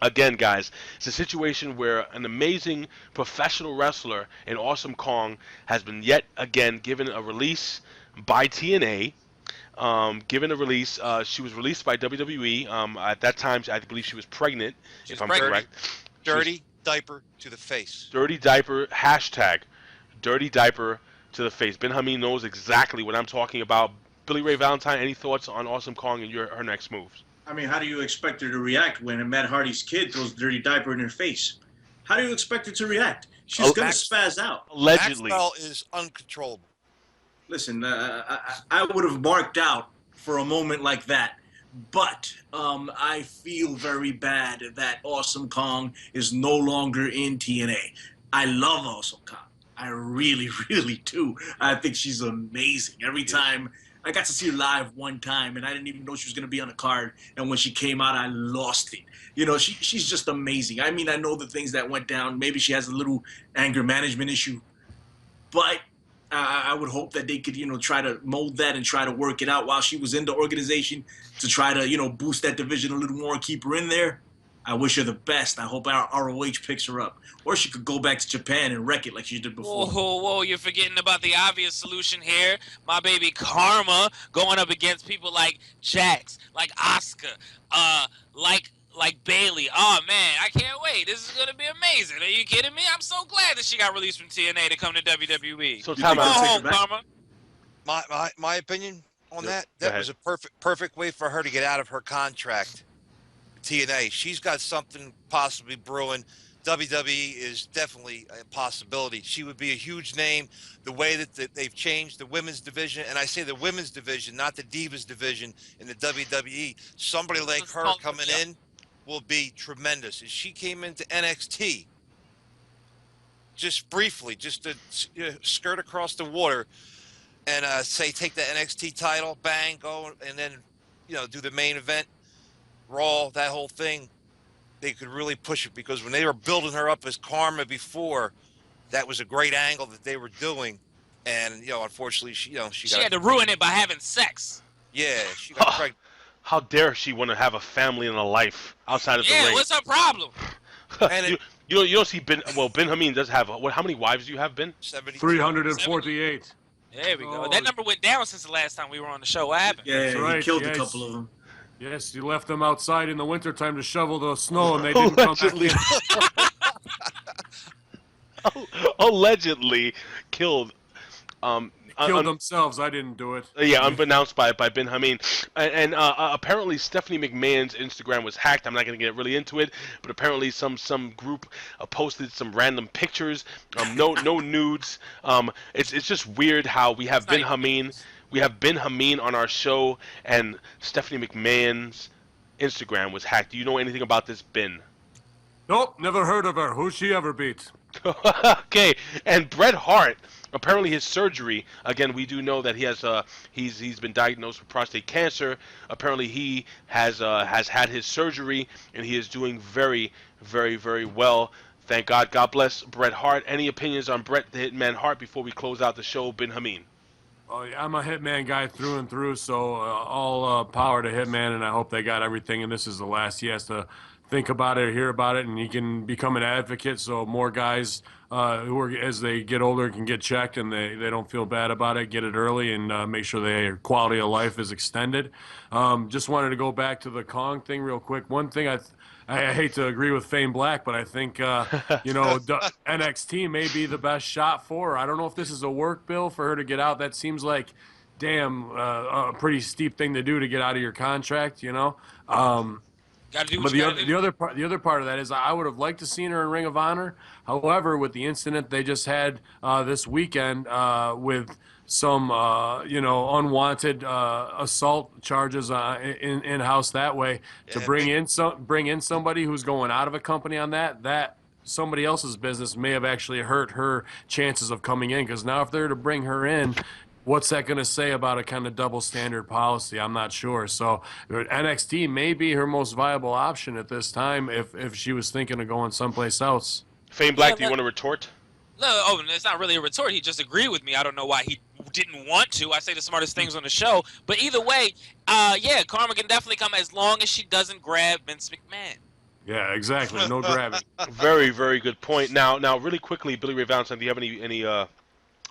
Again, guys, it's a situation where an amazing professional wrestler in Awesome Kong has been yet again given a release by TNA. She was released by WWE. At that time, I believe she was pregnant, if I'm correct. Dirty diaper to the face. Dirty diaper, hashtag dirty diaper to the face. Ben Hamin knows exactly what I'm talking about. Billy Ray Valentine, any thoughts on Awesome Kong and her next moves? I mean, how do you expect her to react when Matt Hardy's kid throws a dirty diaper in her face? How do you expect her to react? She's going to spaz out. Allegedly. Maxwell is uncontrollable. Listen, I would have marked out for a moment like that, but I feel very bad that Awesome Kong is no longer in TNA. I love Awesome Kong. I really, really do. I think she's amazing. Every time I got to see her live one time, and I didn't even know she was going to be on the card. And when she came out, I lost it. You know, she's just amazing. I mean, I know the things that went down. Maybe she has a little anger management issue, but I would hope that they could, you know, try to mold that and try to work it out while she was in the organization to try to, you know, boost that division a little more and keep her in there. I wish her the best. I hope our ROH picks her up. Or she could go back to Japan and wreck it like she did before. Whoa, you're forgetting about the obvious solution here. My baby Karma going up against people like Jax, like Asuka, like Bailey. Oh, man, I can't wait. This is going to be amazing. Are you kidding me? I'm so glad that she got released from TNA to come to WWE. So go home, Karma. My opinion on that was a perfect way for her to get out of her contract. TNA. She's got something possibly brewing. WWE is definitely a possibility. She would be a huge name. The way that they've changed the women's division, and I say the women's division, not the Divas division in the WWE. Somebody like her coming in will be tremendous. As she came into NXT, just briefly, just to skirt across the water and say take the NXT title, bang, go, and then do the main event, Raw, that whole thing. They could really push it, because when they were building her up as Karma before, that was a great angle that they were doing, and unfortunately she had to ruin it by having sex. Yeah, she got pregnant. How dare she want to have a family and a life outside of the ring? Yeah, what's her problem? And you don't see Ben Hamin does have how many wives do you have, Ben? 348. There we go. That number went down since the last time we were on the show. What happened? Yeah, he killed a couple of them. Yes, you left them outside in the wintertime to shovel the snow, and they didn't come back in. Allegedly killed. Killed themselves. I didn't do it. Yeah, unbeknownst by Ben Hamin. And apparently Stephanie McMahon's Instagram was hacked. I'm not going to get really into it, but apparently some group posted some random pictures. No nudes. It's just weird how we have Ben Hamin. We have Ben Hamin on our show, and Stephanie McMahon's Instagram was hacked. Do you know anything about this, Ben? Nope, never heard of her. Who's she ever beat? Okay, and Bret Hart, apparently his surgery, again, we do know that he has he's been diagnosed with prostate cancer. Apparently he has had his surgery, and he is doing very, very, very well. Thank God. God bless Bret Hart. Any opinions on Bret the Hitman Hart before we close out the show, Ben Hamin? Oh, yeah, I'm a Hitman guy through and through, so all power to Hitman, and I hope they got everything, and this is the last he has to think about it or hear about it, and he can become an advocate so more guys who are, as they get older, can get checked and they don't feel bad about it, get it early, and make sure their quality of life is extended. Just wanted to go back to the Kong thing real quick. One thing I hate to agree with Fame Black, but I think, NXT may be the best shot for her. I don't know if this is a work bill for her to get out. That seems like, a pretty steep thing to do to get out of your contract, Gotta do what But you gotta do. the other part of that is I would have liked to seen her in Ring of Honor. However, with the incident they just had this weekend with some unwanted assault charges in house that way, to bring in somebody who's going out of a company on that somebody else's business may have actually hurt her chances of coming in, because now if they're to bring her in, what's that going to say about a kind of double standard policy? I'm not sure. So NXT may be her most viable option at this time if she was thinking of going someplace else. Fame Black, do you want to retort? No, it's not really a retort. He just agreed with me. I don't know why he didn't want to. I say the smartest things on the show. But either way, Karma can definitely come as long as she doesn't grab Vince McMahon. Yeah, exactly. No grabbing. Very, very good point. Now, really quickly, Billy Ray Valentine, do you have any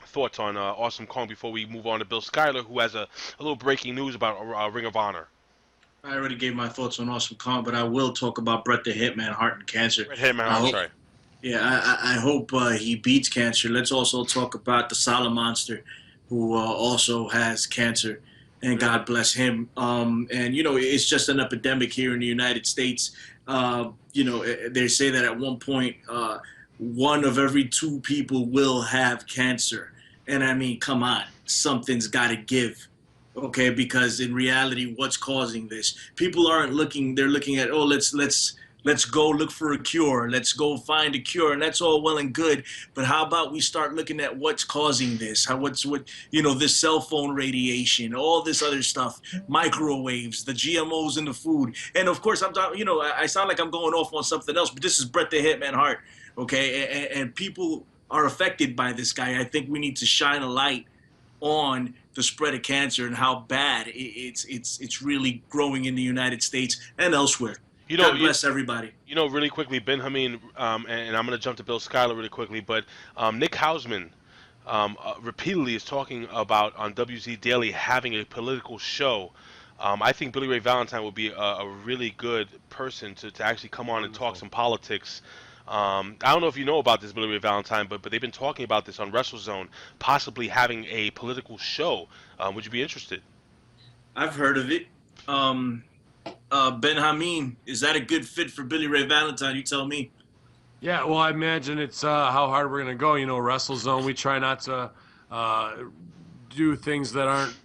thoughts on Awesome Kong before we move on to Bill Schuyler, who has a little breaking news about Ring of Honor? I already gave my thoughts on Awesome Kong, but I will talk about Bret the Hitman Hart and cancer. Bret Hitman Hart, sorry. Yeah, I hope he beats cancer. Let's also talk about the Solid Monster, who also has cancer, and God bless him. And, it's just an epidemic here in the United States. They say that at one point, 1 of every 2 people will have cancer. And I mean, come on, something's got to give. Okay, because in reality, what's causing this? People aren't looking, they're looking at, let's let's go look for a cure. Let's go find a cure. And that's all well and good. But how about we start looking at what's causing this? This cell phone radiation, all this other stuff, microwaves, the GMOs in the food. And of course, I'm talking, I sound like I'm going off on something else, but this is Bret the Hitman Hart. Okay. And people are affected by this guy. I think we need to shine a light on the spread of cancer and how bad it's really growing in the United States and elsewhere. God bless everybody. Really quickly, Ben Hamin, and I'm going to jump to Bill Schuyler really quickly, but Nick Hausman repeatedly is talking about on WZ Daily having a political show. I think Billy Ray Valentine would be a really good person to actually come on and talk some politics. I don't know if you know about this, Billy Ray Valentine, but they've been talking about this on WrestleZone, possibly having a political show. Would you be interested? I've heard of it. Ben Hamin, is that a good fit for Billy Ray Valentine? You tell me. Yeah, well, I imagine it's how hard we're going to go. WrestleZone, we try not to do things that aren't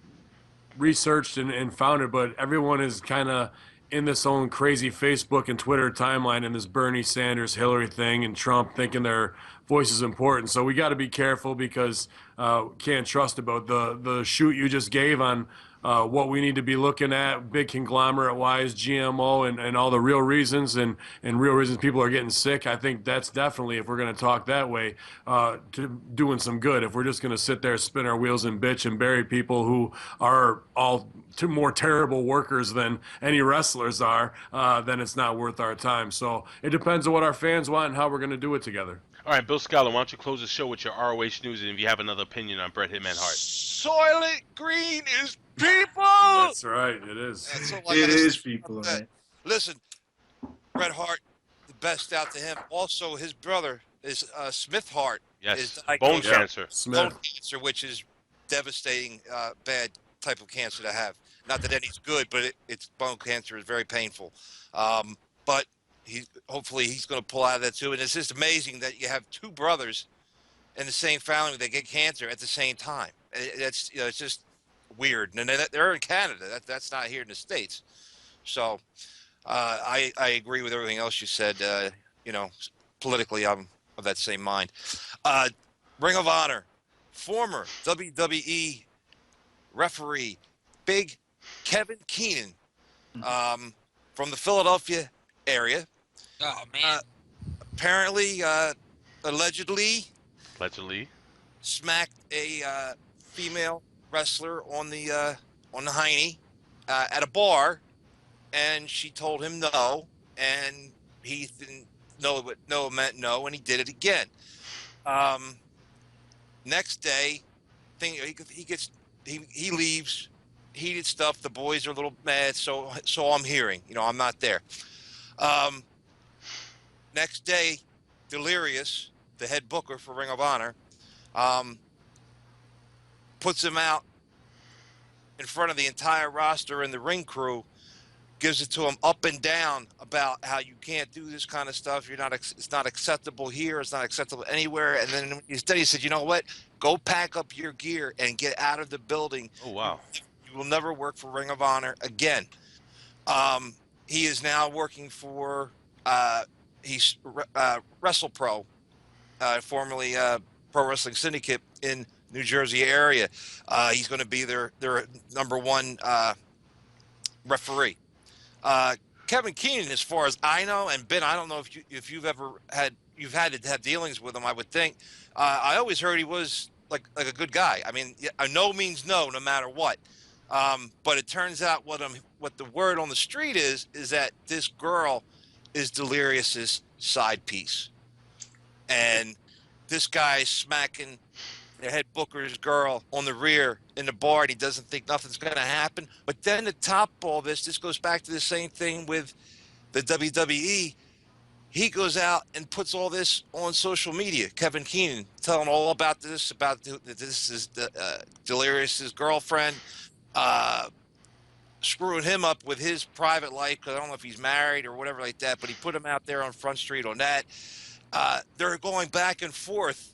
researched and founded, but everyone is kind of in this own crazy Facebook and Twitter timeline and this Bernie Sanders, Hillary thing and Trump thinking their voice is important. So we got to be careful because can't trust about the shoot you just gave on what we need to be looking at, big conglomerate-wise, GMO, and all the real reasons and real reasons people are getting sick. I think that's definitely, if we're going to talk that way, to doing some good. If we're just going to sit there, spin our wheels and bitch and bury people who are all more terrible workers than any wrestlers are, then it's not worth our time. So it depends on what our fans want and how we're going to do it together. All right, Bill Schuyler, why don't you close the show with your ROH news, and if you have another opinion on Bret Hitman Hart. Soylent Green is people. That's right, it is. It is people, right? Listen, Bret Hart, the best out to him. Also, his brother is Smith Hart. Yes, is bone cancer. Bone cancer, which is devastating, bad type of cancer to have. Not that any's good, but it's bone cancer is very painful. But hopefully he's going to pull out of that too. And it's just amazing that you have two brothers in the same family that get cancer at the same time. It's just weird. And they're in Canada. That's not here in the States. So I agree with everything else you said. Politically, I'm of that same mind. Ring of Honor, former WWE referee, big Kevin Keenan, from the Philadelphia area. Oh man! Apparently, allegedly, smacked a female wrestler on the hiney at a bar, and she told him no, and he didn't know what no meant no, and he did it again. Next day, he leaves, heated stuff. The boys are a little mad, so I'm hearing. I'm not there. Next day, Delirious, the head booker for Ring of Honor, puts him out in front of the entire roster and the ring crew, gives it to him up and down about how you can't do this kind of stuff. It's not acceptable here. It's not acceptable anywhere. And then instead he said, you know what? Go pack up your gear and get out of the building. Oh, wow. You will never work for Ring of Honor again. He is now working for he's WrestlePro, formerly Pro Wrestling Syndicate in New Jersey area. He's going to be their number one referee. Kevin Keenan, as far as I know, and Ben, I don't know if you've ever had to have dealings with him. I would think. I always heard he was like a good guy. I mean, a no means no, no matter what. But it turns out what the word on the street is that this girl is Delirious's side piece, and this guy is smacking the head booker's girl on the rear in the bar, and he doesn't think nothing's going to happen. But then to top all this goes back to the same thing with the WWE. He goes out and puts all this on social media. Kevin Keenan telling all about this is Delirious's girlfriend, screwing him up with his private life, because I don't know if he's married or whatever like that, but he put him out there on Front Street on that. They're going back and forth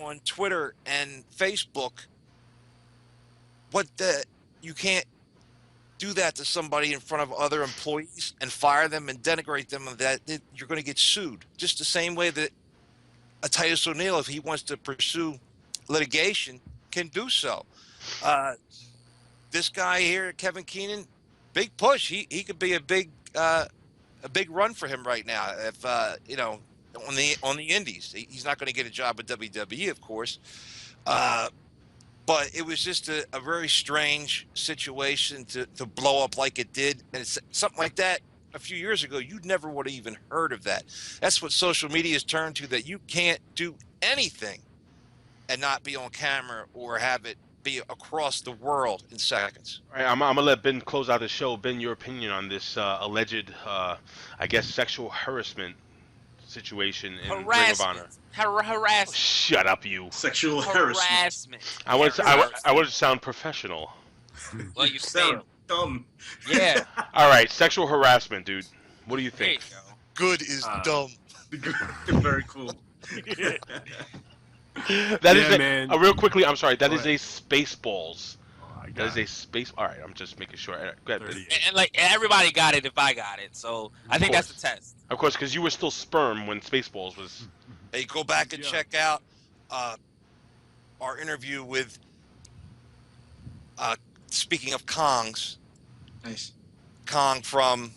on Twitter and Facebook. You can't do that to somebody in front of other employees and fire them and denigrate them, that you're going to get sued. Just the same way that a Titus O'Neal, if he wants to pursue litigation, can do so. This guy here, Kevin Keenan, big push. He could be a big run for him right now. If on the Indies, he's not going to get a job with WWE, of course. But it was just a very strange situation to blow up like it did. And it's something like that a few years ago, you never would have even heard of that. That's what social media has turned to, that you can't do anything and not be on camera or have it be across the world in seconds. All right, I'm going to let Ben close out the show. Ben, your opinion on this alleged, I guess, sexual harassment situation in Ring of Honor. Harassment. Oh, shut up, you. Sexual harassment. I want to sound professional. Well, you sound dumb. Yeah. All right, sexual harassment, dude. What do you think? Good is dumb. Very cool. That is man. real quickly. I'm sorry. That is a Spaceballs. That is a space. All right, I'm just making sure. Go ahead. And like everybody got it if I got it, so I think that's the test. Of course, because you were still sperm when Spaceballs was. Hey, go back and check out our interview with. Speaking of Kongs. Nice. Kong from.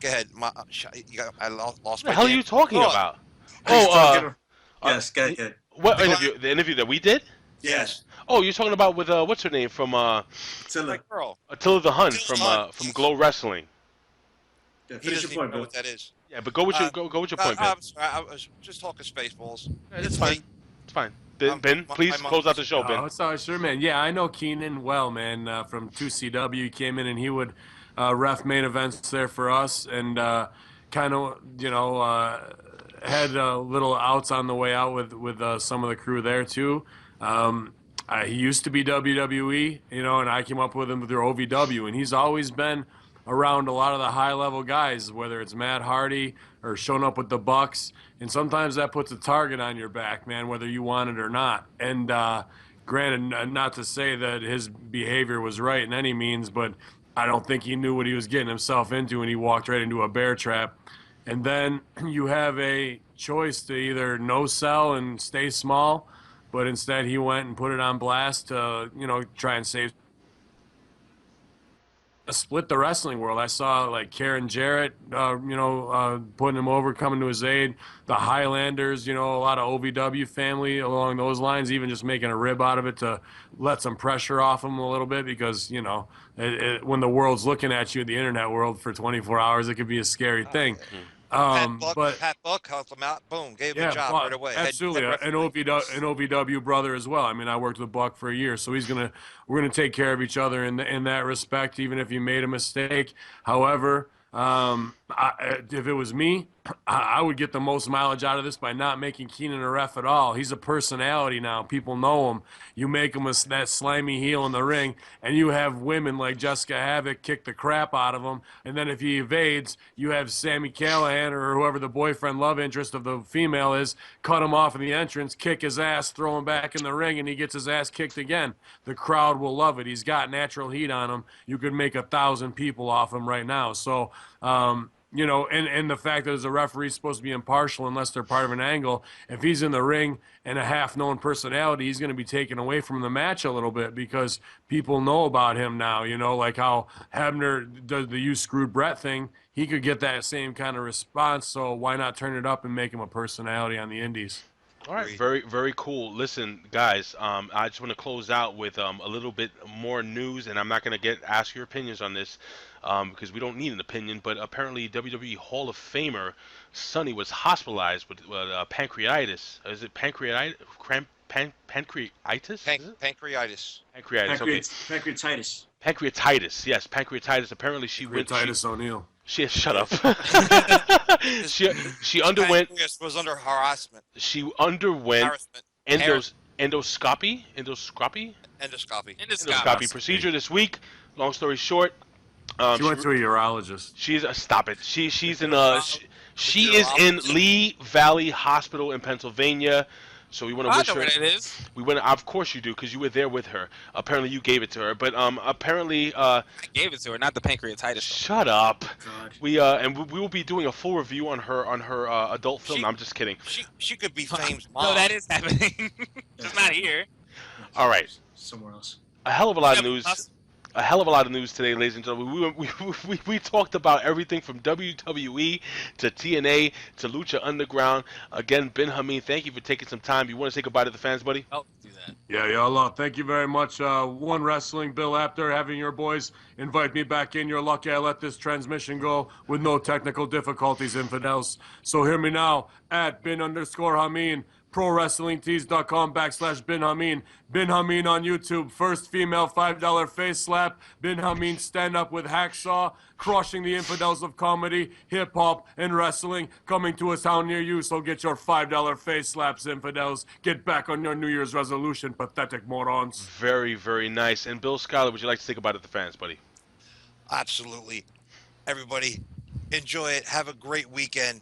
Go ahead. I lost my. What the hell are you talking about? Yes, go ahead. What interview? The interview that we did? Yes. Oh, you're talking about with what's her name from Attila. Attila the Hun from Glow Wrestling. Yeah, finish your point, know what that is. Yeah, but go with your point, Ben. I'm sorry, I was just talking Spaceballs. It's fine. It's fine. Ben, please close out the show, Ben. Oh, sorry, sure, man. Yeah, I know Keenan well, man. From 2CW, he came in and he would ref main events there for us, and kind of, had little outs on the way out with some of the crew there too. He used to be WWE, and I came up with him through OVW, and he's always been around a lot of the high-level guys, whether it's Matt Hardy or showing up with the Bucks, and sometimes that puts a target on your back, man, whether you want it or not. And granted, not to say that his behavior was right in any means, but I don't think he knew what he was getting himself into, and he walked right into a bear trap. And then you have a choice to either no sell and stay small, but instead he went and put it on blast to, try and save. Split the wrestling world. I saw like Karen Jarrett, putting him over, coming to his aid. The Highlanders, a lot of OVW family along those lines, even just making a rib out of it to let some pressure off him a little bit because, when the world's looking at you, the internet world, for 24 hours, it could be a scary thing. Pat Buck helped him out. Boom, gave him a job right away. Absolutely, an OVW brother as well. I mean, I worked with Buck for a year, so we're gonna take care of each other in that respect, even if he made a mistake. However, if it was me, I would get the most mileage out of this by not making Keenan a ref at all. He's a personality now. People know him. You make him that slimy heel in the ring, and you have women like Jessica Havoc kick the crap out of him. And then if he evades, you have Sami Callihan or whoever the boyfriend love interest of the female is, cut him off in the entrance, kick his ass, throw him back in the ring, and he gets his ass kicked again. The crowd will love it. He's got natural heat on him. You could make 1,000 people off him right now. So, and the fact that as a referee supposed to be impartial unless they're part of an angle, if he's in the ring and a half-known personality, he's going to be taken away from the match a little bit because people know about him now, like how Hebner does the "you screwed Bret" thing. He could get that same kind of response, so why not turn it up and make him a personality on the indies? All right, very, very cool. Listen, guys, I just want to close out with a little bit more news, and I'm not going to ask your opinions on this because we don't need an opinion, but apparently WWE Hall of Famer Sonny was hospitalized with pancreatitis. Is it pancreatitis? Pancreatitis? Pancreatitis. Pancreatitis, okay. Pancreatitis. Pancreatitis, yes, pancreatitis. Apparently she went... Titus O'Neal. Shut up. she underwent... was under harassment. She underwent endoscopy procedure this week. Long story short, she went to a urologist. She's stop it. She is in Lee Valley Hospital in Pennsylvania. So we want to wish I know her. what it is. We want to, of course you do, because you were there with her. Apparently you gave it to her, but apparently. I gave it to her, not the pancreatitis. Shut up. God. We will be doing a full review on her adult film. I'm just kidding. She could be Fame's mom. No, that is happening. Just not here. All right. Somewhere else. A hell of a lot of news. A hell of a lot of news today, ladies and gentlemen. We talked about everything from WWE to TNA to Lucha Underground. Again, Ben Hamin, thank you for taking some time. You want to say goodbye to the fans, buddy? Oh, do that. Yeah, y'all. Thank you very much. One Wrestling, Bill, after having your boys invite me back in, you're lucky I let this transmission go with no technical difficulties, infidels. So hear me now at bin_Hamin. ProWrestlingTees.com/Bin Hamin. Bin Hamin on YouTube. First female $5 face slap. Bin Hamin stand up with Hacksaw. Crushing the infidels of comedy, hip hop, and wrestling. Coming to a town near you, so get your $5 face slaps, infidels. Get back on your New Year's resolution, pathetic morons. Very, very nice. And Bill Schuyler, would you like to think about it to the fans, buddy? Absolutely. Everybody, enjoy it. Have a great weekend.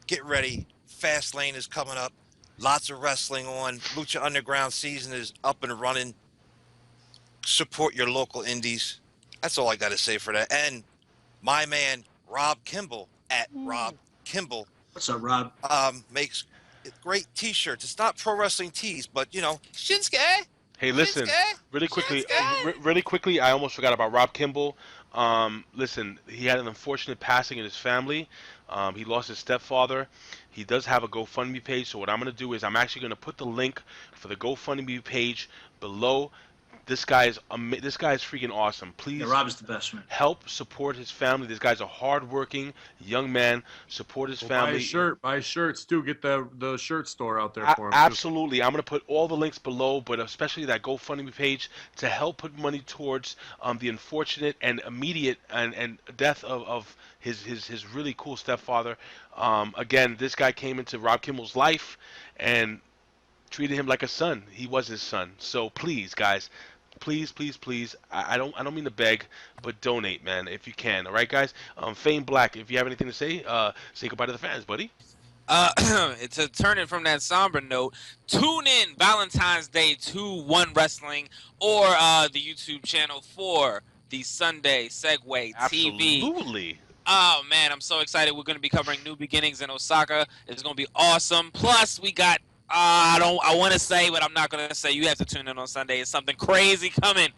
Get ready. Fastlane is coming up. Lots of wrestling on. Lucha Underground season is up and running. Support your local indies. That's all I got to say for that. And my man, Rob Kimball, at Rob Kimball. What's up, Rob? Makes great T-shirts. It's not Pro Wrestling Tees, but, you know, Shinsuke. Hey, listen, really quickly, I almost forgot about Rob Kimball. Listen, he had an unfortunate passing in his family. He lost his stepfather. He does have a GoFundMe page, so what I'm going to do is I'm actually going to put the link for the GoFundMe page below. This guy is freaking awesome. Please, yeah, Rob is the best, man. Help support his family. This guy's a hard-working young man. Support his family. Buy shirts too. Get the shirt store out there for him. Absolutely. I'm going to put all the links below, but especially that GoFundMe page to help put money towards the unfortunate and immediate and death of his really cool stepfather. Again, this guy came into Rob Kimball's life and treated him like a son. He was his son. So please, guys. Please. I don't mean to beg, but donate, man, if you can. All right, guys. Fame Black, if you have anything to say goodbye to the fans, buddy. To turn it from that somber note, tune in Valentine's Day to One Wrestling or the YouTube channel for the Sunday Segway TV. Absolutely. Oh man, I'm so excited. We're going to be covering New Beginnings in Osaka. It's going to be awesome. Plus, we got I want to say, but I'm not going to say. You have to tune in on Sunday. It's something crazy coming.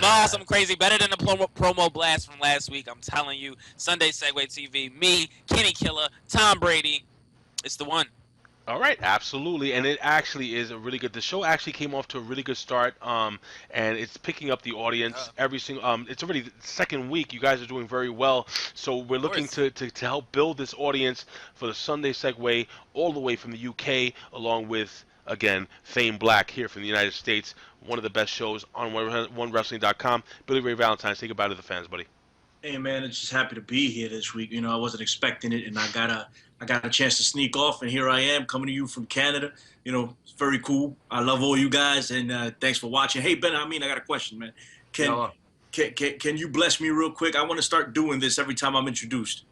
Awesome, crazy. Better than the promo blast from last week. I'm telling you. Sunday Segway TV. Me, Kenny Killer, Tom Brady. It's the one. All right, absolutely, and it actually is a really good. The show actually came off to a really good start, and it's picking up the audience every single. It's already the second week. You guys are doing very well, so we're looking to help build this audience for the Sunday Segway all the way from the UK, along with again Fame Black here from the United States. One of the best shows on OneWrestling.com. Billy Ray Valentine, say goodbye to the fans, buddy. Hey man, I'm just happy to be here this week. You know, I wasn't expecting it, and I got a chance to sneak off, and here I am coming to you from Canada. You know, it's very cool. I love all you guys, and thanks for watching. Hey Ben, I got a question, man. Can you bless me real quick? I want to start doing this every time I'm introduced.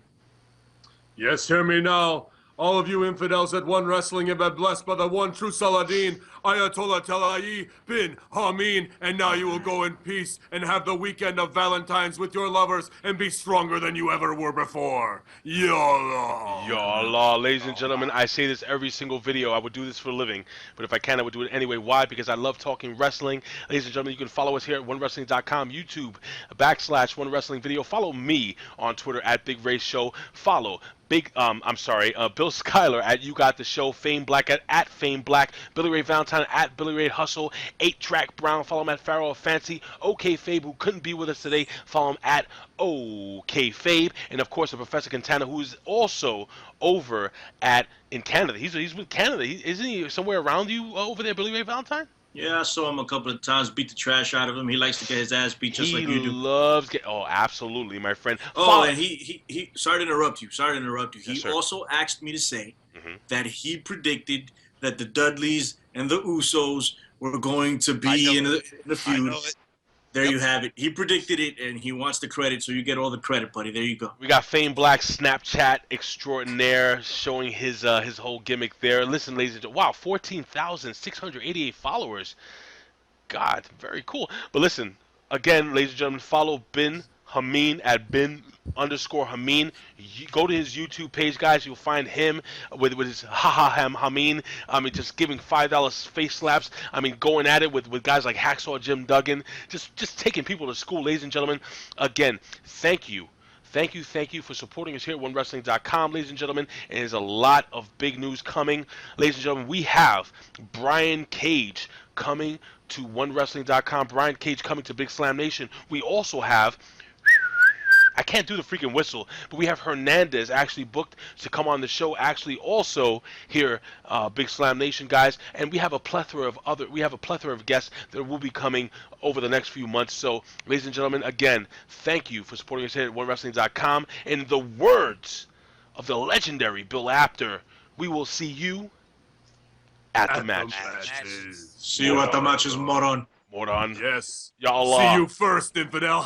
Yes, hear me now. All of you infidels at One Wrestling have been blessed by the one true Saladin, Ayatollah Talayi bin Hamin, and now you will go in peace and have the weekend of Valentine's with your lovers and be stronger than you ever were before. Yallah. Yallah. Ladies and gentlemen, I say this every single video. I would do this for a living, but if I can, I would do it anyway. Why? Because I love talking wrestling. Ladies and gentlemen, you can follow us here at OneWrestling.com, YouTube, /One Wrestling Video. Follow me on Twitter at Big Ray Show. Follow Bill Schuyler at You Got the Show, Fame Black at Fame Black, Billy Ray Valentine at Billy Ray Hustle, 8-Track Brown, follow him at Pharaoh of Fancy, OK Fabe, who couldn't be with us today, follow him at OK Fabe, and of course the Professor Quintana, who's also over in Canada. He's with Canada. Isn't he somewhere around you over there, Billy Ray Valentine? Yeah, I saw him a couple of times, beat the trash out of him. He likes to get his ass beat just like you do. He loves absolutely, my friend. And he sorry to interrupt you. Yes, he also asked me to say that he predicted that the Dudleys and the Usos were going to be in the feud. There you have it. He predicted it, and he wants the credit, so you get all the credit, buddy. There you go. We got Fame Black Snapchat extraordinaire showing his whole gimmick there. Listen, ladies and gentlemen, wow, 14,688 followers. God, very cool. But listen, again, ladies and gentlemen, follow Bin Hamin at bin_Hamin. Go to his YouTube page, guys. You'll find him with his Hamin. I mean, just giving $5 face slaps. I mean, going at it with guys like Hacksaw Jim Duggan. Just taking people to school, ladies and gentlemen. Again, thank you. Thank you for supporting us here at OneWrestling.com, ladies and gentlemen. And there's a lot of big news coming. Ladies and gentlemen, we have Brian Cage coming to OneWrestling.com. Brian Cage coming to Big Slam Nation. We also have, I can't do the freaking whistle, but we have Hernandez actually booked to come on the show, actually also here, Big Slam Nation, guys. And we have a plethora of guests that will be coming over the next few months. So, ladies and gentlemen, again, thank you for supporting us here at OneWrestling.com. In the words of the legendary Bill Apter, we will see you at the match. See you at the matches, moron. Moron. Yes. Y'all. See you first, infidel.